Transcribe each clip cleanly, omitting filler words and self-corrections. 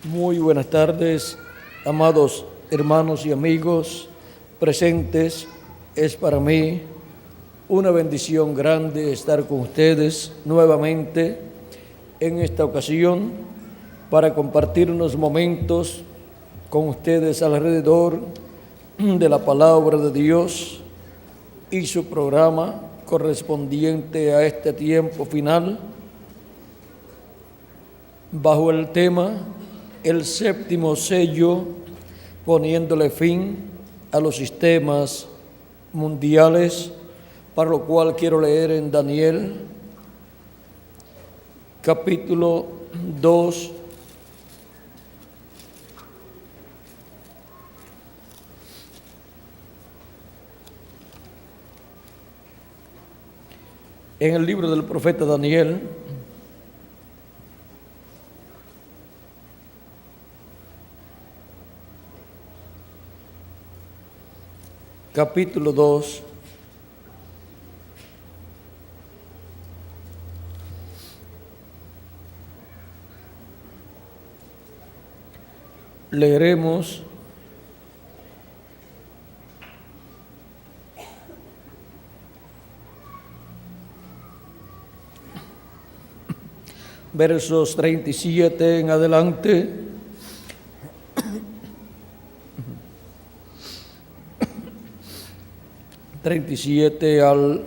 Muy buenas tardes, amados hermanos y amigos presentes. Es para mí una bendición grande estar con ustedes nuevamente en esta ocasión para compartir unos momentos con ustedes alrededor de la palabra de Dios y su programa correspondiente a este tiempo final bajo el tema el séptimo sello, poniéndole fin a los sistemas mundiales, para lo cual quiero leer en Daniel, capítulo 2, en el libro del profeta Daniel, capítulo 2, leeremos versos 37 en adelante. 37 al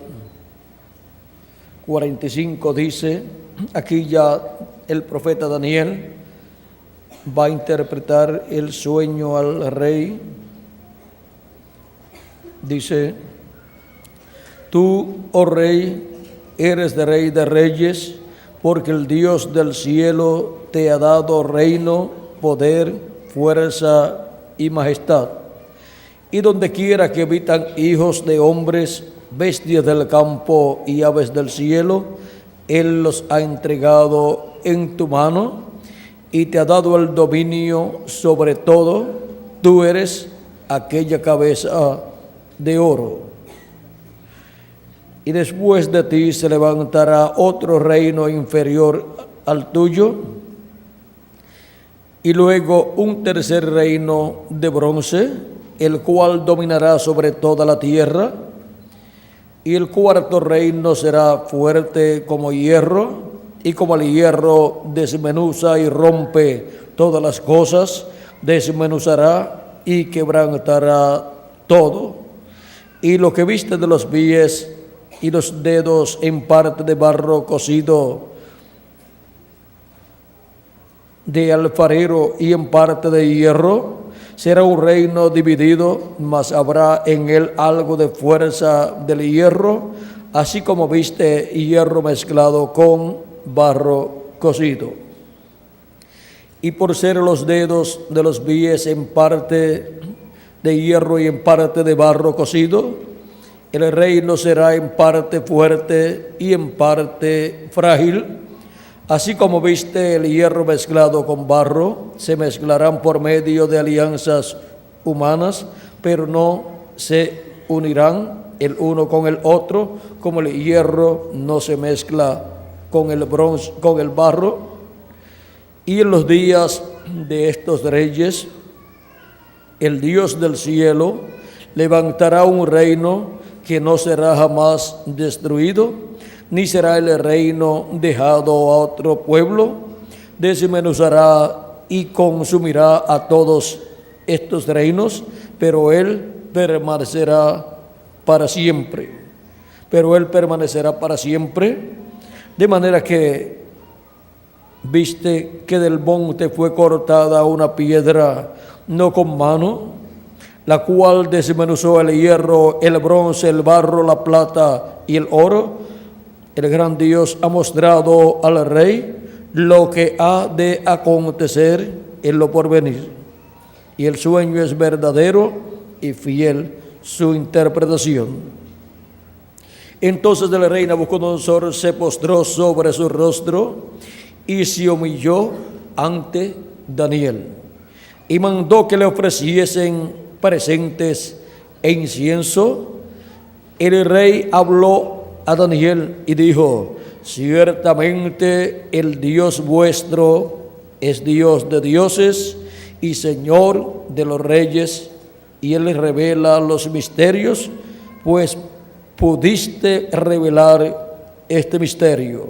45 dice, aquí ya el profeta Daniel va a interpretar el sueño al rey. Dice: tú, oh rey, eres de rey de reyes, porque el Dios del cielo te ha dado reino, poder, fuerza y majestad. Y donde quiera que habitan hijos de hombres, bestias del campo y aves del cielo, Él los ha entregado en tu mano y te ha dado el dominio sobre todo. Tú eres aquella cabeza de oro. Y después de ti se levantará otro reino inferior al tuyo, y luego un tercer reino de bronce, el cual dominará sobre toda la tierra, y el cuarto reino será fuerte como hierro, y como el hierro desmenuza y rompe todas las cosas, desmenuzará y quebrantará todo. Y lo que viste de los pies y los dedos en parte de barro cocido de alfarero y en parte de hierro, será un reino dividido, mas habrá en él algo de fuerza del hierro, así como viste hierro mezclado con barro cocido. Y por ser los dedos de los pies en parte de hierro y en parte de barro cocido, el reino será en parte fuerte y en parte frágil. Así como viste el hierro mezclado con barro, se mezclarán por medio de alianzas humanas, pero no se unirán el uno con el otro, como el hierro no se mezcla con el bronce, con el barro. Y en los días de estos reyes, el Dios del cielo levantará un reino que no será jamás destruido, ni será el reino dejado a otro pueblo. Desmenuzará y consumirá a todos estos reinos, pero él permanecerá para siempre. Pero él permanecerá para siempre, de manera que viste que del monte fue cortada una piedra, no con mano, la cual desmenuzó el hierro, el bronce, el barro, la plata y el oro. El gran Dios ha mostrado al rey lo que ha de acontecer en lo porvenir, y el sueño es verdadero y fiel su interpretación. Entonces el rey Nabucodonosor se postró sobre su rostro y se humilló ante Daniel, y mandó que le ofreciesen presentes e incienso. El rey habló a Daniel y dijo: ciertamente el Dios vuestro es Dios de dioses y Señor de los reyes, y Él les revela los misterios, pues pudiste revelar este misterio.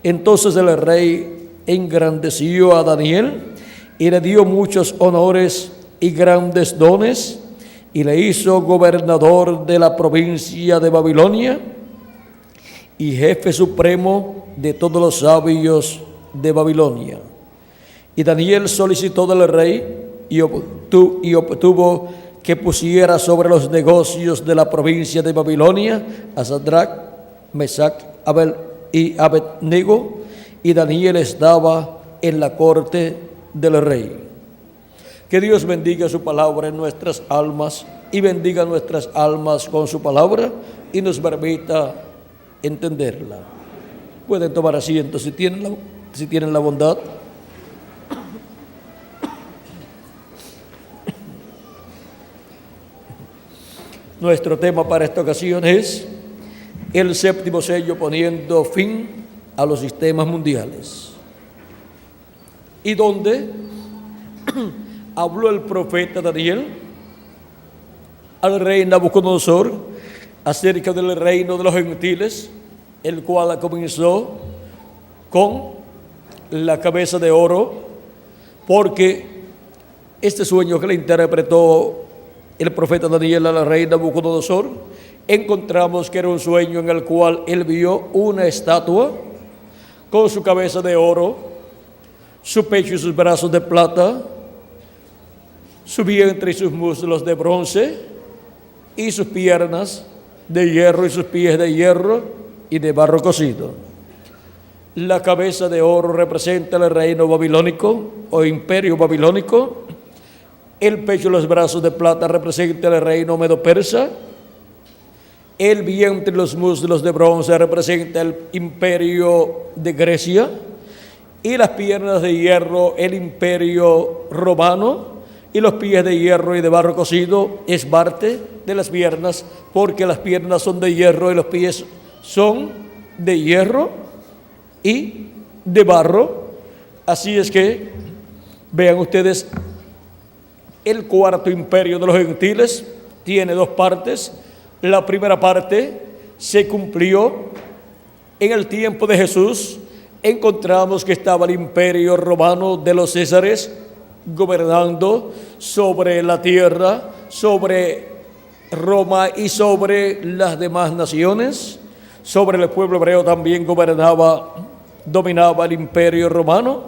Entonces el rey engrandeció a Daniel y le dio muchos honores y grandes dones, y le hizo gobernador de la provincia de Babilonia y jefe supremo de todos los sabios de Babilonia. Y Daniel solicitó del rey y obtuvo que pusiera sobre los negocios de la provincia de Babilonia a Sadrach, Mesach y Abednego, y Daniel estaba en la corte del rey. Que Dios bendiga su palabra en nuestras almas y bendiga nuestras almas con su palabra y nos permita entenderla. Pueden tomar asiento si tienen la bondad. Nuestro tema para esta ocasión es el séptimo sello poniendo fin a los sistemas mundiales. Y donde habló el profeta Daniel al rey Nabucodonosor acerca del reino de los gentiles, el cual comenzó con la cabeza de oro, porque este sueño que le interpretó el profeta Daniel al rey Nabucodonosor, encontramos que era un sueño en el cual él vio una estatua con su cabeza de oro, su pecho y sus brazos de plata, su vientre y sus muslos de bronce, y sus piernas de hierro y sus pies de hierro y de barro cocido. La cabeza de oro representa el reino babilónico o imperio babilónico. El pecho y los brazos de plata representan el reino medo-persa. El vientre y los muslos de bronce representan el imperio de Grecia. Y las piernas de hierro, el imperio romano. Y los pies de hierro y de barro cocido es parte de las piernas, porque las piernas son de hierro y los pies son de hierro y de barro. Así es que, vean ustedes, el cuarto imperio de los gentiles tiene dos partes. La primera parte se cumplió en el tiempo de Jesús. Encontramos que estaba el imperio romano de los Césares gobernando sobre la tierra, sobre Roma y sobre las demás naciones. Sobre el pueblo hebreo también dominaba el imperio romano,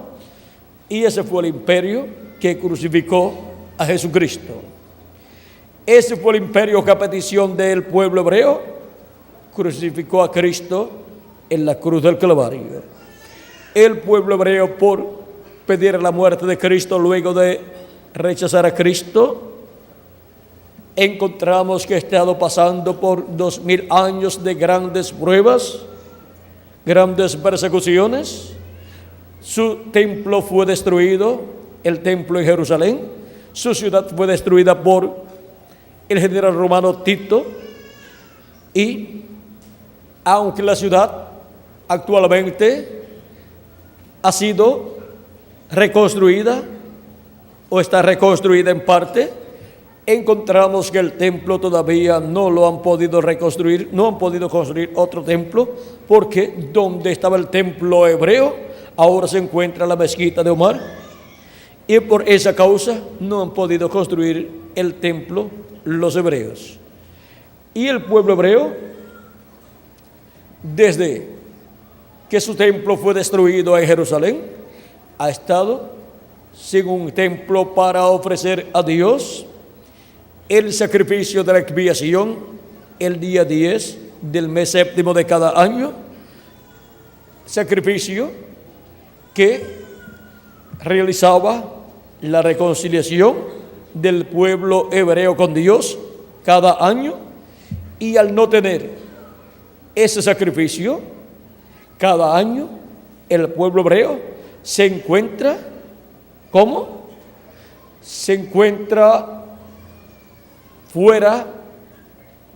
y ese fue el imperio que crucificó a Jesucristo. Ese fue el imperio que a petición del pueblo hebreo crucificó a Cristo en la cruz del Calvario. El pueblo hebreo, por pedir la muerte de Cristo, luego de rechazar a Cristo, encontramos que ha estado pasando por 2000 años de grandes pruebas, grandes persecuciones. Su templo fue destruido, el templo en Jerusalén. Su ciudad fue destruida por el general romano Tito, y aunque la ciudad actualmente ha sido reconstruida o está reconstruida en parte, encontramos que el templo todavía no lo han podido reconstruir, no han podido construir otro templo, porque donde estaba el templo hebreo ahora se encuentra la mezquita de Omar, y por esa causa no han podido construir el templo los hebreos. Y el pueblo hebreo, desde que su templo fue destruido en Jerusalén, ha estado sin un templo para ofrecer a Dios el sacrificio de la expiación el día 10 del mes séptimo de cada año, sacrificio que realizaba la reconciliación del pueblo hebreo con Dios cada año. Y al no tener ese sacrificio cada año, el pueblo hebreo se encuentra, ¿cómo? Se encuentra fuera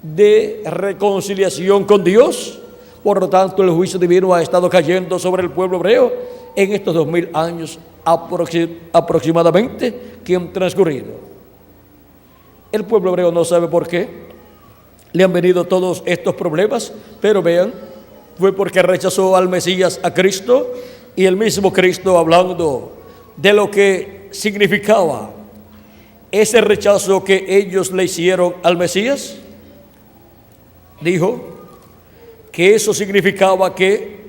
de reconciliación con Dios. Por lo tanto, el juicio divino ha estado cayendo sobre el pueblo hebreo en estos 2000 años aproximadamente que han transcurrido. El pueblo hebreo no sabe por qué le han venido todos estos problemas, pero vean, fue porque rechazó al Mesías, a Cristo, y el mismo Cristo, hablando de lo que significaba ese rechazo que ellos le hicieron al Mesías, dijo que eso significaba que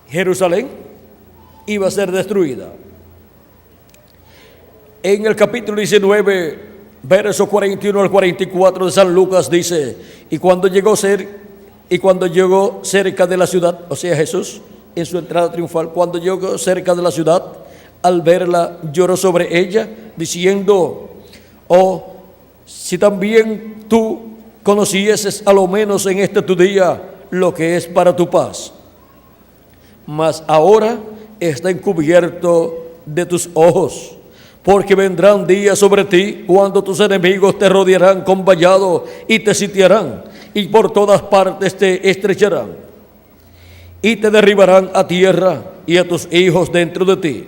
Jerusalén iba a ser destruida. En el capítulo 19, verso 41 al 44 de San Lucas dice: y cuando llegó cerca de la ciudad, o sea Jesús en su entrada triunfal, cuando llegó cerca de la ciudad, al verla lloró sobre ella, diciendo: oh, si también tú conocieses a lo menos en este tu día lo que es para tu paz, mas ahora está encubierto de tus ojos, porque vendrán días sobre ti cuando tus enemigos te rodearán con vallado y te sitiarán, y por todas partes te estrecharán, y te derribarán a tierra y a tus hijos dentro de ti,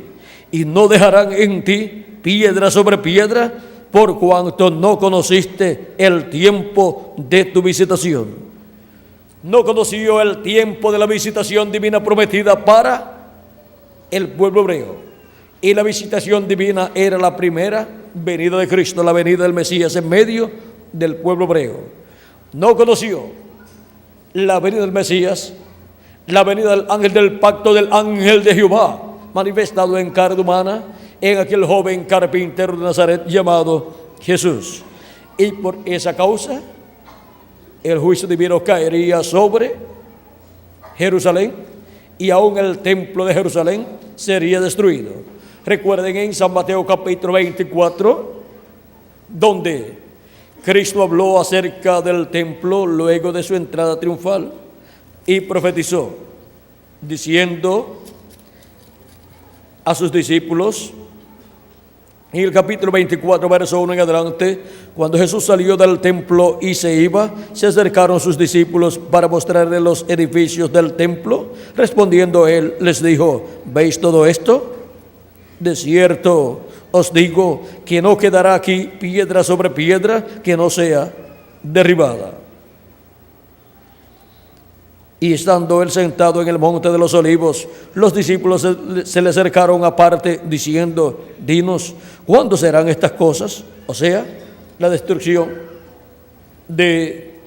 y no dejarán en ti piedra sobre piedra, por cuanto no conociste el tiempo de tu visitación. No conoció el tiempo de la visitación divina prometida para el pueblo hebreo. Y la visitación divina era la primera venida de Cristo, la venida del Mesías en medio del pueblo hebreo. No conoció la venida del Mesías, la venida del ángel del pacto, del ángel de Jehová, manifestado en carne humana en aquel joven carpintero de Nazaret llamado Jesús. Y por esa causa el juicio divino caería sobre Jerusalén, y aún el templo de Jerusalén sería destruido. Recuerden en San Mateo capítulo 24, donde Cristo habló acerca del templo luego de su entrada triunfal y profetizó, diciendo a sus discípulos, en el capítulo 24, verso 1 en adelante: cuando Jesús salió del templo y se iba, se acercaron sus discípulos para mostrarle los edificios del templo. Respondiendo él, les dijo: ¿veis todo esto? De cierto os digo que no quedará aquí piedra sobre piedra que no sea derribada. Y estando él sentado en el monte de los olivos, los discípulos se le acercaron aparte, diciendo: dinos, ¿cuándo serán estas cosas? O sea, la destrucción de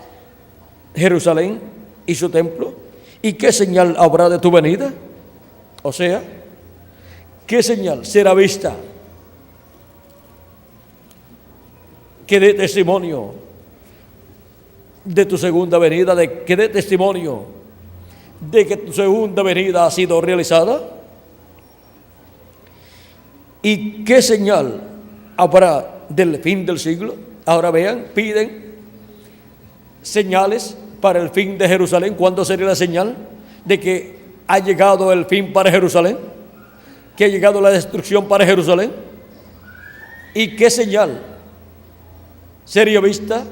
Jerusalén y su templo. ¿Y qué señal habrá de tu venida? O sea, ¿qué señal será vista que dé testimonio de tu segunda venida, que dé testimonio de que tu segunda venida ha sido realizada? ¿Y qué señal habrá del fin del siglo? Ahora vean, piden señales para el fin de Jerusalén. ¿Cuándo sería la señal de que ha llegado el fin para Jerusalén? ¿Que ha llegado la destrucción para Jerusalén? ¿Y qué señal sería vista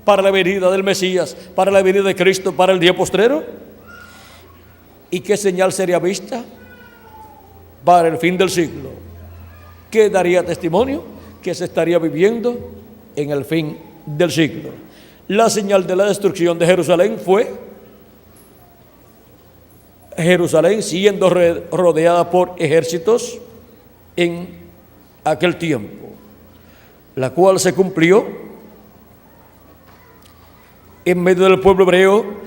para la venida del Mesías, para la venida de Cristo, para el día postrero? ¿Y qué señal sería vista para el fin del siglo? ¿Qué daría testimonio que se estaría viviendo en el fin del siglo? La señal de la destrucción de Jerusalén fue Jerusalén siendo rodeada por ejércitos en aquel tiempo, la cual se cumplió en medio del pueblo hebreo.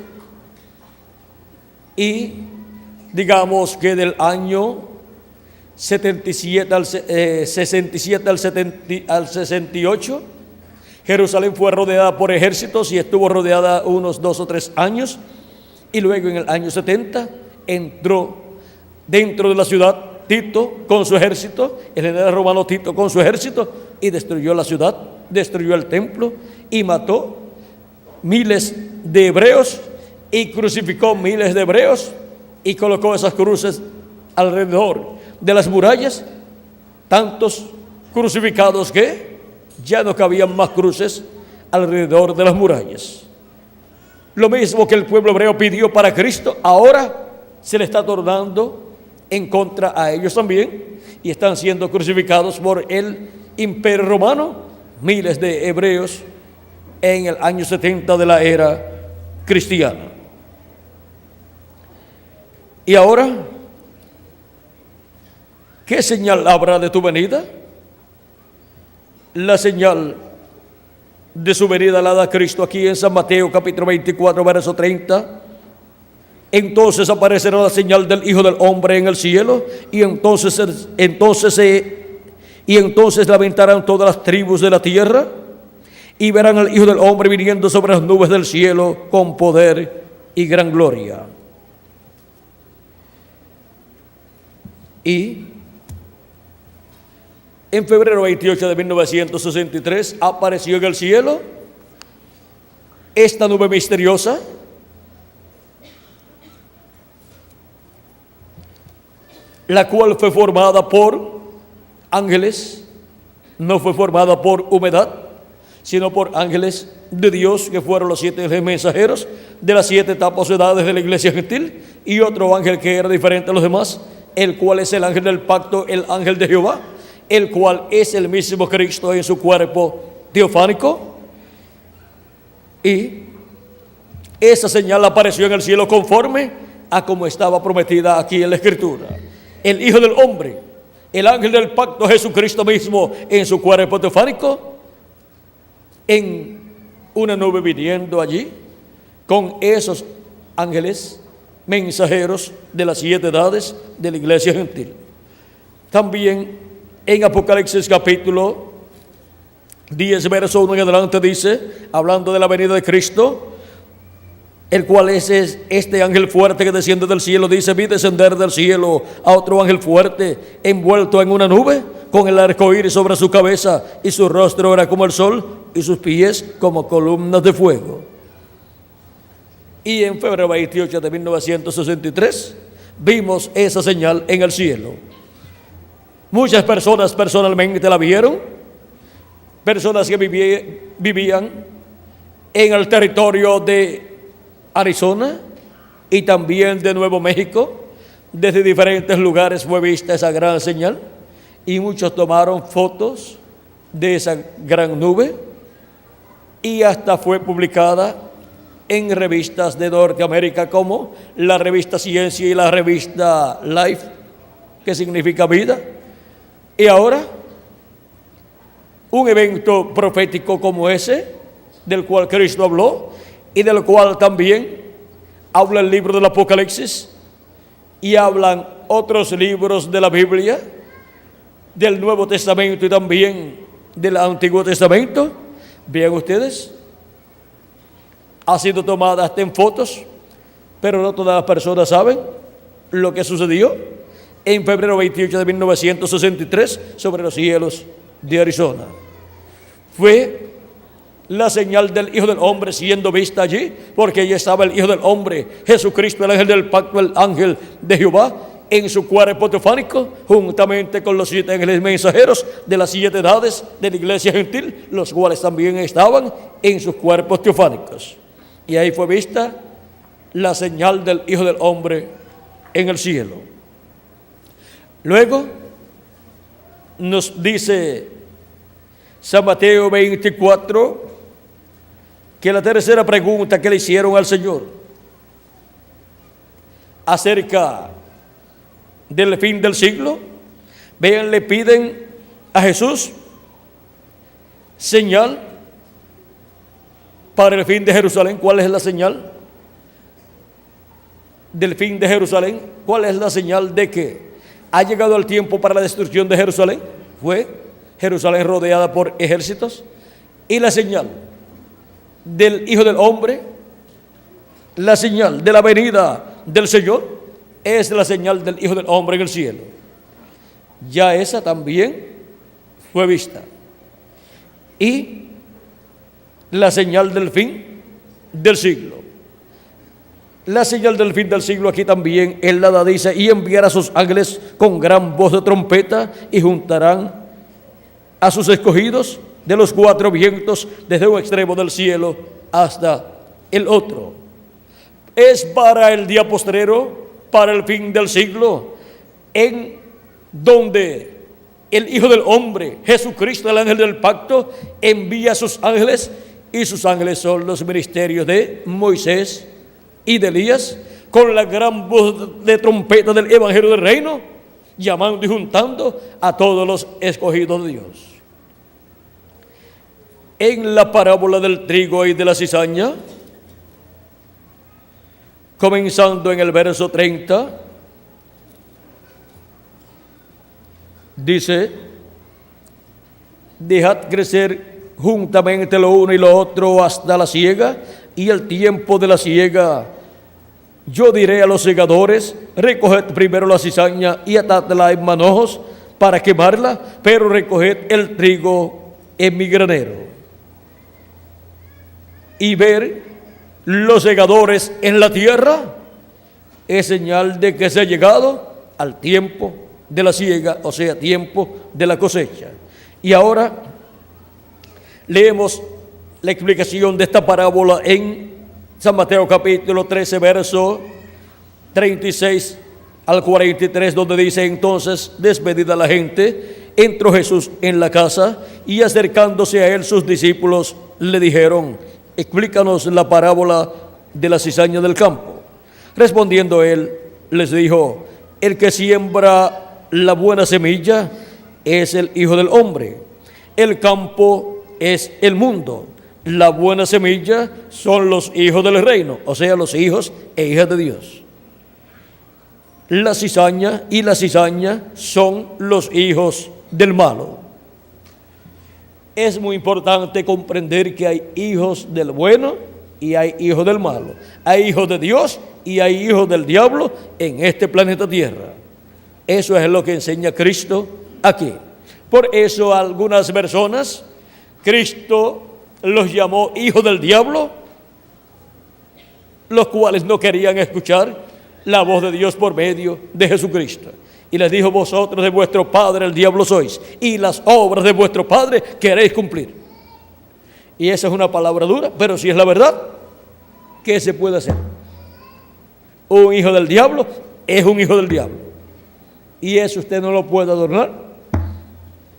Y digamos que del año 67 al 67 al 68, Jerusalén fue rodeada por ejércitos y estuvo rodeada unos 2 o 3 años, y luego en el año 70 entró dentro de la ciudad Tito con su ejército, el general romano Tito con su ejército, y destruyó la ciudad, destruyó el templo y mató miles de hebreos y crucificó miles de hebreos y colocó esas cruces alrededor de las murallas, tantos crucificados que ya no cabían más cruces alrededor de las murallas. Lo mismo que el pueblo hebreo pidió para Cristo, ahora se le está tornando en contra a ellos también, y están siendo crucificados por el Imperio Romano, miles de hebreos en el año 70 de la era cristiana. Y ahora, ¿qué señal habrá de tu venida? La señal de su venida la da Cristo aquí en San Mateo capítulo 24, verso 30. Entonces aparecerá la señal del Hijo del Hombre en el cielo, y entonces lamentarán todas las tribus de la tierra, y verán al Hijo del Hombre viniendo sobre las nubes del cielo con poder y gran gloria. Y en febrero 28 de 1963 apareció en el cielo esta nube misteriosa, la cual fue formada por ángeles, no fue formada por humedad, sino por ángeles de Dios, que fueron los 7 mensajeros de las 7 etapas o edades de la iglesia gentil, y otro ángel que era diferente a los demás, el cual es el ángel del pacto, el ángel de Jehová, el cual es el mismo Cristo en su cuerpo teofánico. Y esa señal apareció en el cielo conforme a como estaba prometida aquí en la Escritura. El Hijo del Hombre, el ángel del pacto, Jesucristo mismo en su cuerpo teofánico, en una nube viniendo allí con esos ángeles mensajeros de las 7 edades de la iglesia gentil. También en Apocalipsis capítulo 10, verso 1 en adelante dice, hablando de la venida de Cristo, el cual es este ángel fuerte que desciende del cielo, dice, vi descender del cielo a otro ángel fuerte, envuelto en una nube, con el arco iris sobre su cabeza, y su rostro era como el sol, y sus pies como columnas de fuego. Y en febrero 28 de 1963 vimos esa señal en el cielo. Muchas personas personalmente la vieron, personas que vivían en el territorio de Arizona y también de Nuevo México. Desde diferentes lugares fue vista esa gran señal, y muchos tomaron fotos de esa gran nube, y hasta fue publicada en revistas de Norteamérica como la revista Ciencia y la revista Life, que significa vida. Y ahora, un evento profético como ese, del cual Cristo habló, y del cual también habla el libro del Apocalipsis, y hablan otros libros de la Biblia, del Nuevo Testamento y también del Antiguo Testamento. Vean ustedes, ha sido tomada hasta en fotos, pero no todas las personas saben lo que sucedió en febrero 28 de 1963 sobre los cielos de Arizona. Fue la señal del Hijo del Hombre siendo vista allí, porque allí estaba el Hijo del Hombre, Jesucristo, el ángel del pacto, el ángel de Jehová, en su cuerpo teofánico, juntamente con los 7 ángeles mensajeros de las 7 edades de la iglesia gentil, los cuales también estaban en sus cuerpos teofánicos. Y ahí fue vista la señal del Hijo del Hombre en el cielo. Luego nos dice San Mateo 24 que la tercera pregunta que le hicieron al Señor acerca del fin del siglo, vean, le piden a Jesús señal para el fin de Jerusalén. ¿Cuál es la señal del fin de Jerusalén? ¿Cuál es la señal de que ha llegado el tiempo para la destrucción de Jerusalén? Fue Jerusalén rodeada por ejércitos. Y la señal del Hijo del Hombre, la señal de la venida del Señor, es la señal del Hijo del Hombre en el cielo. Ya esa también fue vista. Y la señal del fin del siglo. La señal del fin del siglo aquí también Él la da, dice, y enviará a sus ángeles con gran voz de trompeta, y juntarán a sus escogidos de los 4 vientos, desde un extremo del cielo hasta el otro. Es para el día postrero, para el fin del siglo, en donde el Hijo del Hombre, Jesucristo, el ángel del pacto, envía a sus ángeles, y sus ángeles son los ministerios de Moisés y de Elías, con la gran voz de trompeta del Evangelio del Reino, llamando y juntando a todos los escogidos de Dios. En la parábola del trigo y de la cizaña, comenzando en el verso 30, dice: dejad crecer juntamente lo uno y lo otro hasta la siega, y el tiempo de la siega yo diré a los segadores: recoged primero la cizaña y atadla en manojos para quemarla, pero recoged el trigo en mi granero. Y ver los segadores en la tierra es señal de que se ha llegado al tiempo de la siega, o sea, tiempo de la cosecha. Y ahora leemos la explicación de esta parábola en San Mateo capítulo 13, verso 36 al 43, donde dice: entonces, despedida la gente, entró Jesús en la casa, y acercándose a él sus discípulos le dijeron: explícanos la parábola de la cizaña del campo. Respondiendo él, les dijo: el que siembra la buena semilla es el Hijo del Hombre. El campo es el mundo. La buena semilla son los hijos del reino, o sea, los hijos e hijas de Dios. La cizaña son los hijos del malo. Es muy importante comprender que hay hijos del bueno y hay hijos del malo. Hay hijos de Dios y hay hijos del diablo en este planeta Tierra. Eso es lo que enseña Cristo aquí. Por eso algunas personas, Cristo los llamó hijos del diablo, los cuales no querían escuchar la voz de Dios por medio de Jesucristo. Y les dijo: vosotros de vuestro padre el diablo sois, y las obras de vuestro padre queréis cumplir. Y esa es una palabra dura, pero si es la verdad, ¿qué se puede hacer? Un hijo del diablo es un hijo del diablo, y eso usted no lo puede adornar,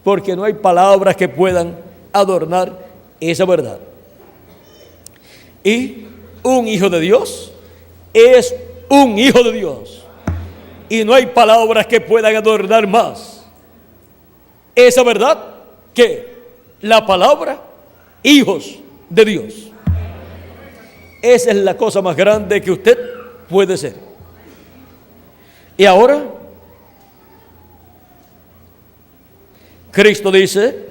porque no hay palabras que puedan adornar esa verdad. Y un hijo de Dios es un hijo de Dios, y no hay palabras que puedan adornar más esa verdad que la palabra hijos de Dios. Esa es la cosa más grande que usted puede ser. Y ahora Cristo dice,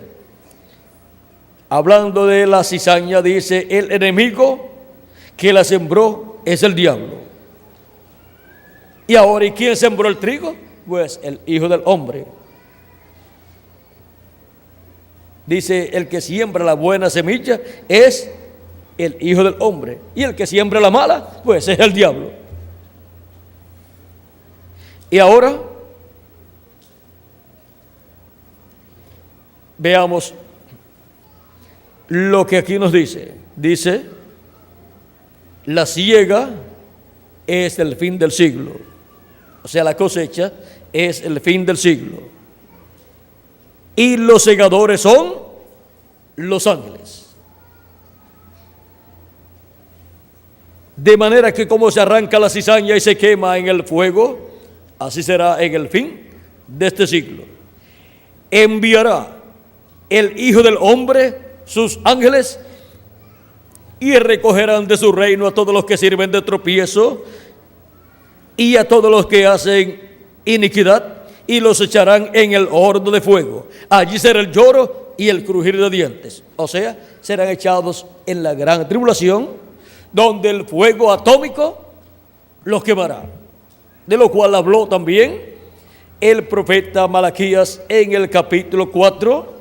hablando de la cizaña, dice: el enemigo que la sembró es el diablo. Y ahora, ¿y quién sembró el trigo? Pues el Hijo del Hombre. Dice: el que siembra la buena semilla es el Hijo del Hombre, y el que siembra la mala, pues es el diablo. Y ahora veamos lo que aquí nos dice. Dice: la siega es el fin del siglo. O sea, la cosecha es el fin del siglo. Y los segadores son los ángeles. De manera que como se arranca la cizaña y se quema en el fuego, así será en el fin de este siglo. Enviará el Hijo del Hombre sus ángeles, y recogerán de su reino a todos los que sirven de tropiezo y a todos los que hacen iniquidad, y los echarán en el horno de fuego. Allí será el lloro y el crujir de dientes. O sea, serán echados en la gran tribulación, donde el fuego atómico los quemará. De lo cual habló también el profeta Malaquías en el capítulo 4.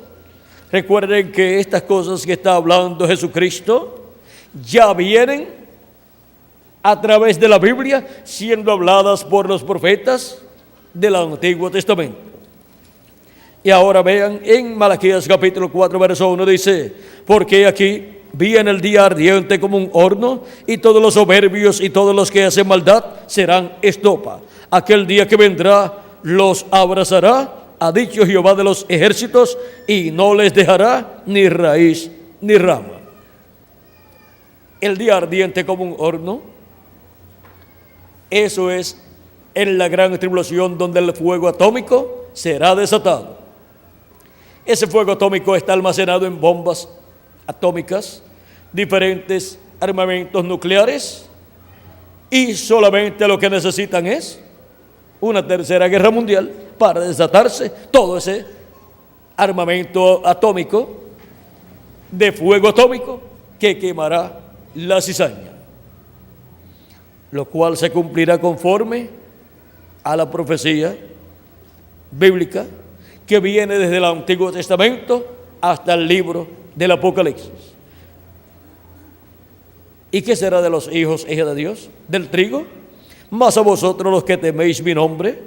Recuerden que estas cosas que está hablando Jesucristo ya vienen a través de la Biblia siendo habladas por los profetas del Antiguo Testamento. Y ahora vean en Malaquías capítulo 4, verso 1, dice: porque aquí viene el día ardiente como un horno, y todos los soberbios y todos los que hacen maldad serán estopa. Aquel día que vendrá los abrazará, ha dicho Jehová de los ejércitos, y no les dejará ni raíz ni rama. El día ardiente como un horno, eso es en la gran tribulación, donde el fuego atómico será desatado. Ese fuego atómico está almacenado en bombas atómicas, diferentes armamentos nucleares, y solamente lo que necesitan es una tercera guerra mundial para desatarse todo ese armamento atómico, de fuego atómico, que quemará la cizaña, lo cual se cumplirá conforme a la profecía bíblica que viene desde el Antiguo Testamento hasta el libro del Apocalipsis. ¿Y qué será de los hijos e hijas de Dios? Del trigo. Mas a vosotros, los que teméis mi nombre,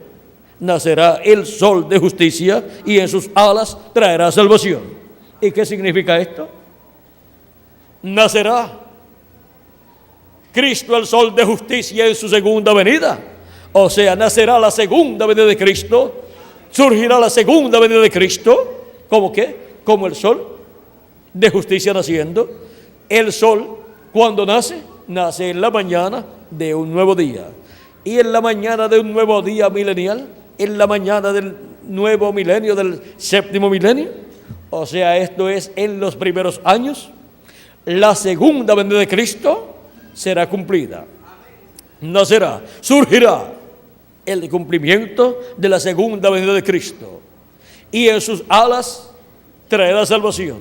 nacerá el sol de justicia, y en sus alas traerá salvación. ¿Y qué significa esto? Nacerá Cristo, el sol de justicia, en su segunda venida. O sea, nacerá la segunda venida de Cristo, surgirá la segunda venida de Cristo. ¿Cómo qué? Como el sol de justicia naciendo. El sol, cuando nace, nace en la mañana de un nuevo día. Y en la mañana de un nuevo día milenial, en la mañana del nuevo milenio, del séptimo milenio, o sea, esto es en los primeros años, la segunda venida de Cristo será cumplida. Nacerá, surgirá el cumplimiento de la segunda venida de Cristo, y en sus alas traerá salvación.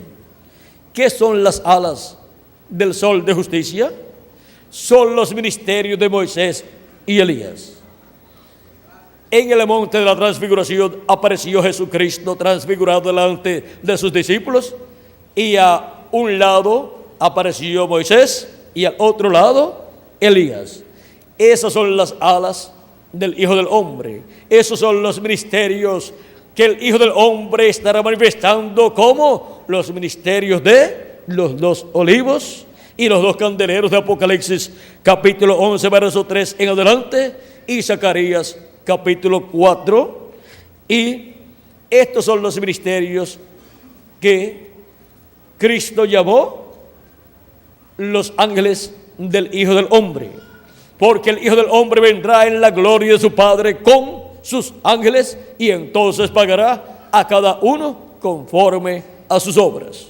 ¿Qué son las alas del sol de justicia? Son los ministerios de Moisés y Elías. En el monte de la transfiguración apareció Jesucristo transfigurado delante de sus discípulos, y a un lado apareció Moisés y al otro lado Elías. Esas son las alas del Hijo del Hombre. Esos son los ministerios que el Hijo del Hombre estará manifestando, como los ministerios de los dos olivos y los dos candeleros de Apocalipsis capítulo 11 verso 3 en adelante, y Zacarías capítulo 4. Y estos son los ministerios que Cristo llamó los ángeles del Hijo del Hombre, porque el Hijo del Hombre vendrá en la gloria de su Padre con sus ángeles, y entonces pagará a cada uno conforme a sus obras.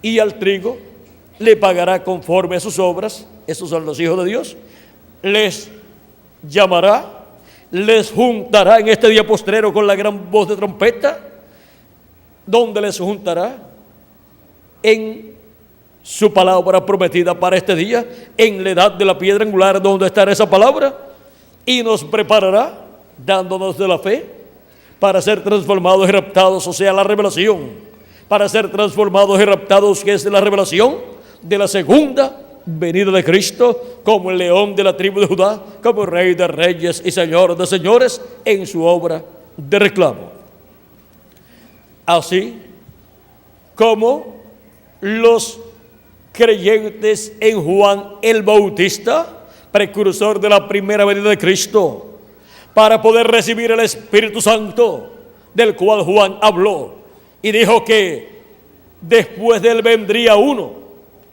Y al trigo le pagará conforme a sus obras. Esos son los hijos de Dios. Les llamará, les juntará en este día postrero con la gran voz de trompeta. ¿Dónde les juntará? En su palabra prometida para este día, en la edad de la piedra angular, donde estará esa palabra, y nos preparará, dándonos de la fe, para ser transformados y raptados, o sea, la revelación, para ser transformados y raptados, que es la revelación de la segunda venida de Cristo, como el león de la tribu de Judá, como rey de reyes y señor de señores, en su obra de reclamo. Así como los creyentes en Juan el Bautista, precursor de la primera venida de Cristo, para poder recibir el Espíritu Santo, del cual Juan habló y dijo que después de él vendría uno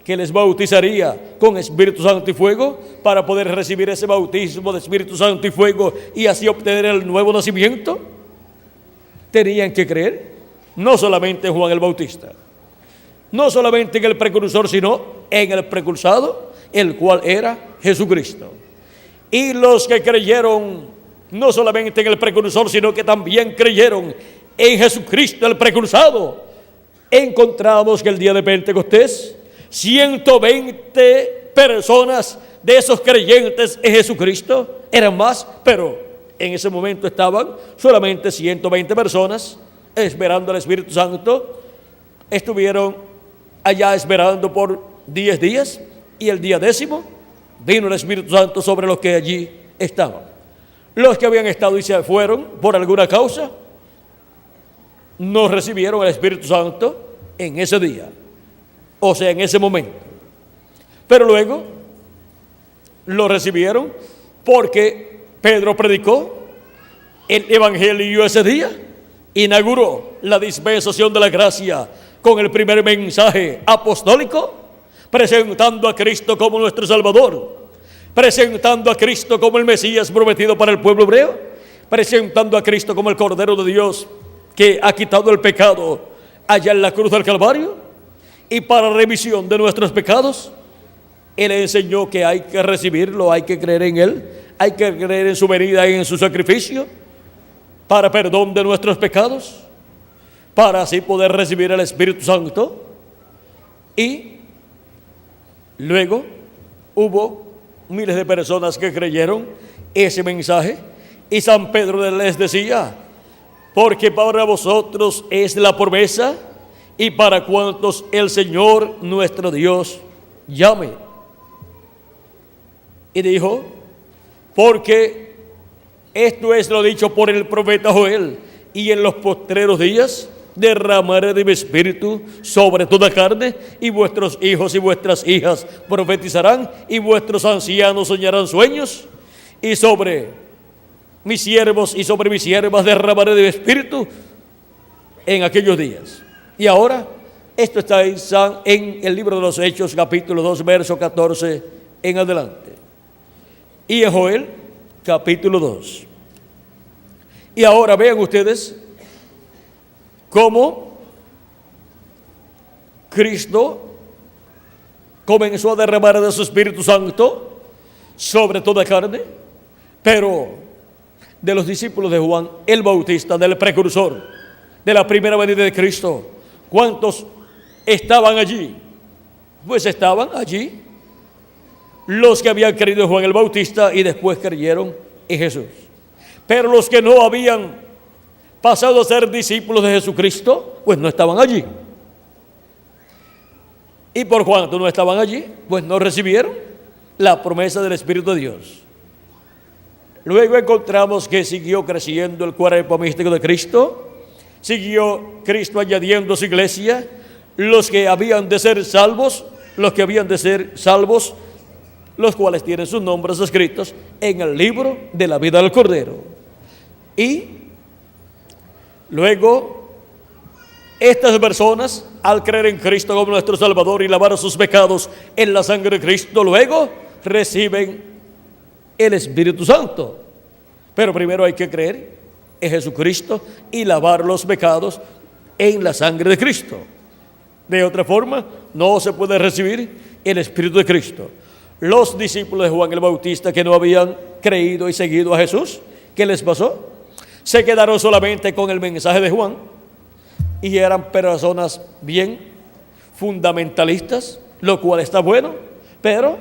que les bautizaría con Espíritu Santo y fuego, para poder recibir ese bautismo de Espíritu Santo y fuego y así obtener el nuevo nacimiento. Tenían que creer no solamente en Juan el Bautista, no solamente en el precursor, sino en el precursado, el cual era Jesucristo. Y los que creyeron no solamente en el precursor, sino que también creyeron en Jesucristo el precursado, encontramos que el día de Pentecostés 120 personas de esos creyentes en Jesucristo, eran más, pero en ese momento estaban solamente 120 personas esperando al Espíritu Santo. Estuvieron allá esperando por 10 días, y el día 10º vino el Espíritu Santo sobre los que allí estaban. Los que habían estado y se fueron por alguna causa, no recibieron el Espíritu Santo en ese día, o sea, en ese momento. Pero luego lo recibieron, porque Pedro predicó El Evangelio ese día inauguró la dispensación de la gracia con el primer mensaje apostólico, presentando a Cristo como nuestro Salvador, presentando a Cristo como el Mesías prometido para el pueblo hebreo, presentando a Cristo como el Cordero de Dios que ha quitado el pecado allá en la cruz del Calvario, y para remisión de nuestros pecados. Él enseñó que hay que recibirlo, hay que creer en Él, hay que creer en su venida y en su sacrificio para perdón de nuestros pecados, para así poder recibir el Espíritu Santo. Y luego hubo miles de personas que creyeron ese mensaje, y San Pedro les decía: porque para vosotros es la promesa, y para cuantos el Señor nuestro Dios llame. Y dijo: porque esto es lo dicho por el profeta Joel: y en los postreros días derramaré de mi espíritu sobre toda carne, y vuestros hijos y vuestras hijas profetizarán, y vuestros ancianos soñarán sueños, y sobre mis siervos y sobre mis siervas derramaré de mi espíritu en aquellos días. Y ahora, esto está en el libro de los Hechos, capítulo 2, verso 14 en adelante. Y en Joel, capítulo 2. Y ahora vean ustedes cómo Cristo comenzó a derramar de su Espíritu Santo sobre toda carne, pero de los discípulos de Juan el Bautista, del precursor de la primera venida de Cristo, ¿cuántos estaban allí? Pues estaban allí los que habían creído en Juan el Bautista y después creyeron en Jesús. Pero los que no habían pasado a ser discípulos de Jesucristo, pues no estaban allí. Y por cuanto no estaban allí, pues no recibieron la promesa del Espíritu de Dios. Luego encontramos que siguió creciendo el cuerpo místico de Cristo, siguió Cristo añadiendo a su iglesia los que habían de ser salvos, los cuales tienen sus nombres escritos en el libro de la vida del Cordero. Y luego estas personas, al creer en Cristo como nuestro Salvador y lavar sus pecados en la sangre de Cristo, luego reciben el Espíritu Santo. Pero primero hay que creer en Jesucristo y lavar los pecados en la sangre de Cristo. De otra forma, no se puede recibir el Espíritu de Cristo. Los discípulos de Juan el Bautista que no habían creído y seguido a Jesús, ¿qué les pasó? Se quedaron solamente con el mensaje de Juan y eran personas bien fundamentalistas, lo cual está bueno, pero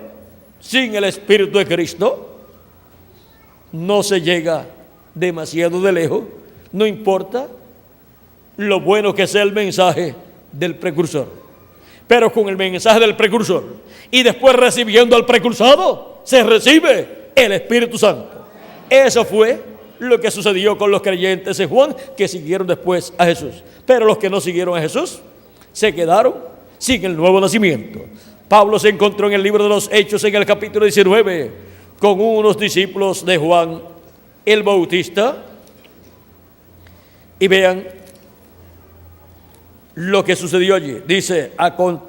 sin el Espíritu de Cristo no se llega demasiado de lejos, no importa lo bueno que sea el mensaje del precursor. Pero con el mensaje del precursor y después recibiendo al precursado, se recibe el Espíritu Santo. Eso fue lo que sucedió con los creyentes de Juan que siguieron después a Jesús. Pero los que no siguieron a Jesús se quedaron sin el nuevo nacimiento. Pablo se encontró en el libro de los Hechos, en el capítulo 19, con unos discípulos de Juan el Bautista, y vean lo que sucedió allí. Dice,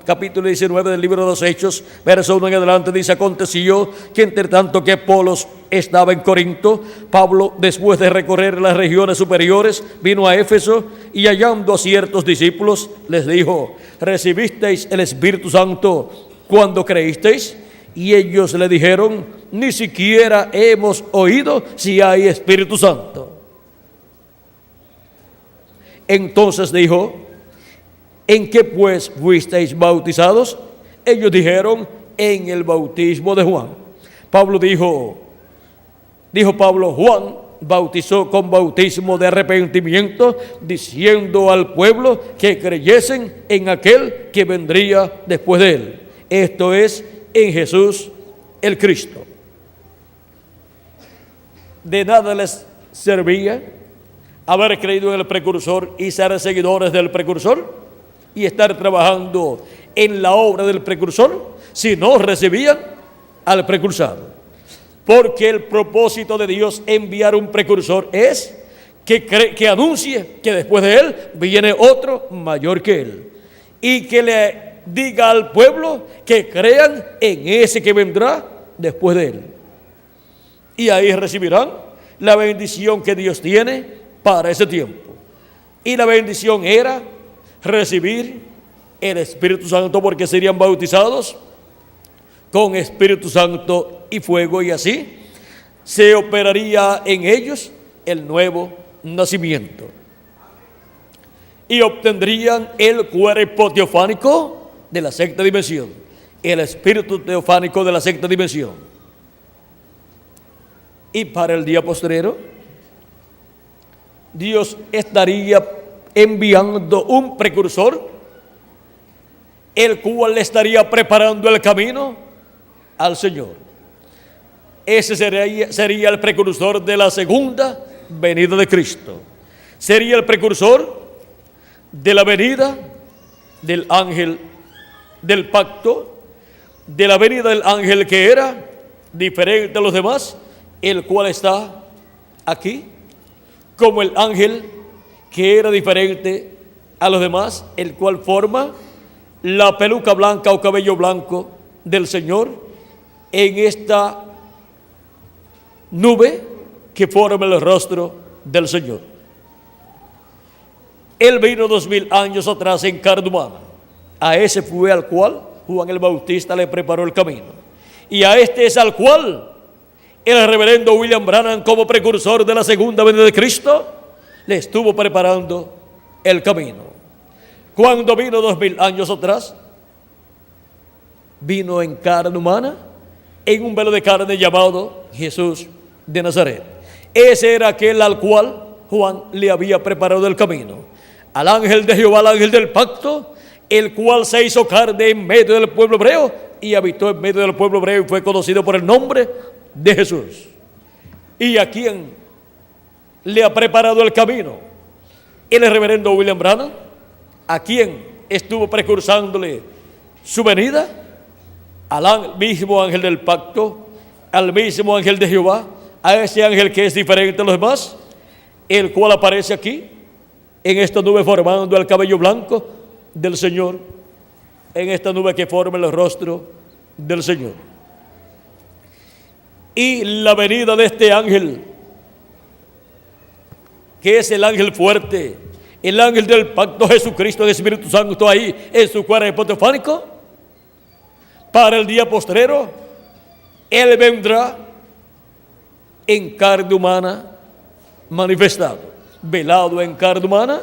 capítulo 19 del libro de los Hechos, verso 1 en adelante, dice: aconteció que entre tanto que Apolos estaba en Corinto, Pablo, después de recorrer las regiones superiores, vino a Éfeso, y hallando a ciertos discípulos, les dijo: ¿recibisteis el Espíritu Santo cuando creísteis? Y ellos le dijeron: ni siquiera hemos oído si hay Espíritu Santo. Entonces dijo: ¿en qué pues fuisteis bautizados? Ellos dijeron: en el bautismo de Juan. Dijo Pablo: Juan bautizó con bautismo de arrepentimiento, diciendo al pueblo que creyesen en aquel que vendría después de él, esto es, en Jesús el Cristo. De nada les servía haber creído en el precursor y ser seguidores del precursor y estar trabajando en la obra del precursor si no recibían al precursor. Porque el propósito de Dios enviar un precursor es que anuncie que después de él viene otro mayor que él, y que le diga al pueblo que crean en ese que vendrá después de él. Y ahí recibirán la bendición que Dios tiene para ese tiempo. Y la bendición era recibir el Espíritu Santo, porque serían bautizados con Espíritu Santo y fuego, y así se operaría en ellos el nuevo nacimiento. Y obtendrían el cuerpo teofánico de la sexta dimensión, el espíritu teofánico de la sexta dimensión. Y para el día postrero, Dios estaría enviando un precursor, el cual le estaría preparando el camino al Señor. Ese sería el precursor de la segunda venida de Cristo. Sería el precursor de la venida del ángel del pacto, de la venida del ángel que era diferente a los demás, el cual está aquí, como el ángel que era diferente a los demás, el cual forma la peluca blanca o cabello blanco del Señor en esta nube que forma el rostro del Señor. Él vino 2000 años atrás en carne humana. A ese fue al cual Juan el Bautista le preparó el camino. Y a este es al cual el reverendo William Branham, como precursor de la segunda venida de Cristo, le estuvo preparando el camino. Cuando vino 2000 años atrás, vino en carne humana, en un velo de carne llamado Jesús de Nazaret. Ese era aquel al cual Juan le había preparado el camino. Al ángel de Jehová, al ángel del pacto, el cual se hizo carne en medio del pueblo hebreo y habitó en medio del pueblo hebreo y fue conocido por el nombre de Jesús. ¿Y a quién le ha preparado el camino? El reverendo William Branham. ¿A quién estuvo precursándole su venida? Al mismo ángel del pacto, al mismo ángel de Jehová, a ese ángel que es diferente a los demás, el cual aparece aquí en esta nube formando el cabello blanco del Señor, en esta nube que forma el rostro del Señor. Y la venida de este ángel, que es el ángel fuerte, el ángel del pacto, Jesucristo, el Espíritu Santo ahí en su cuerpo teofánico, para el día postrero, Él vendrá en carne humana manifestado, velado en carne humana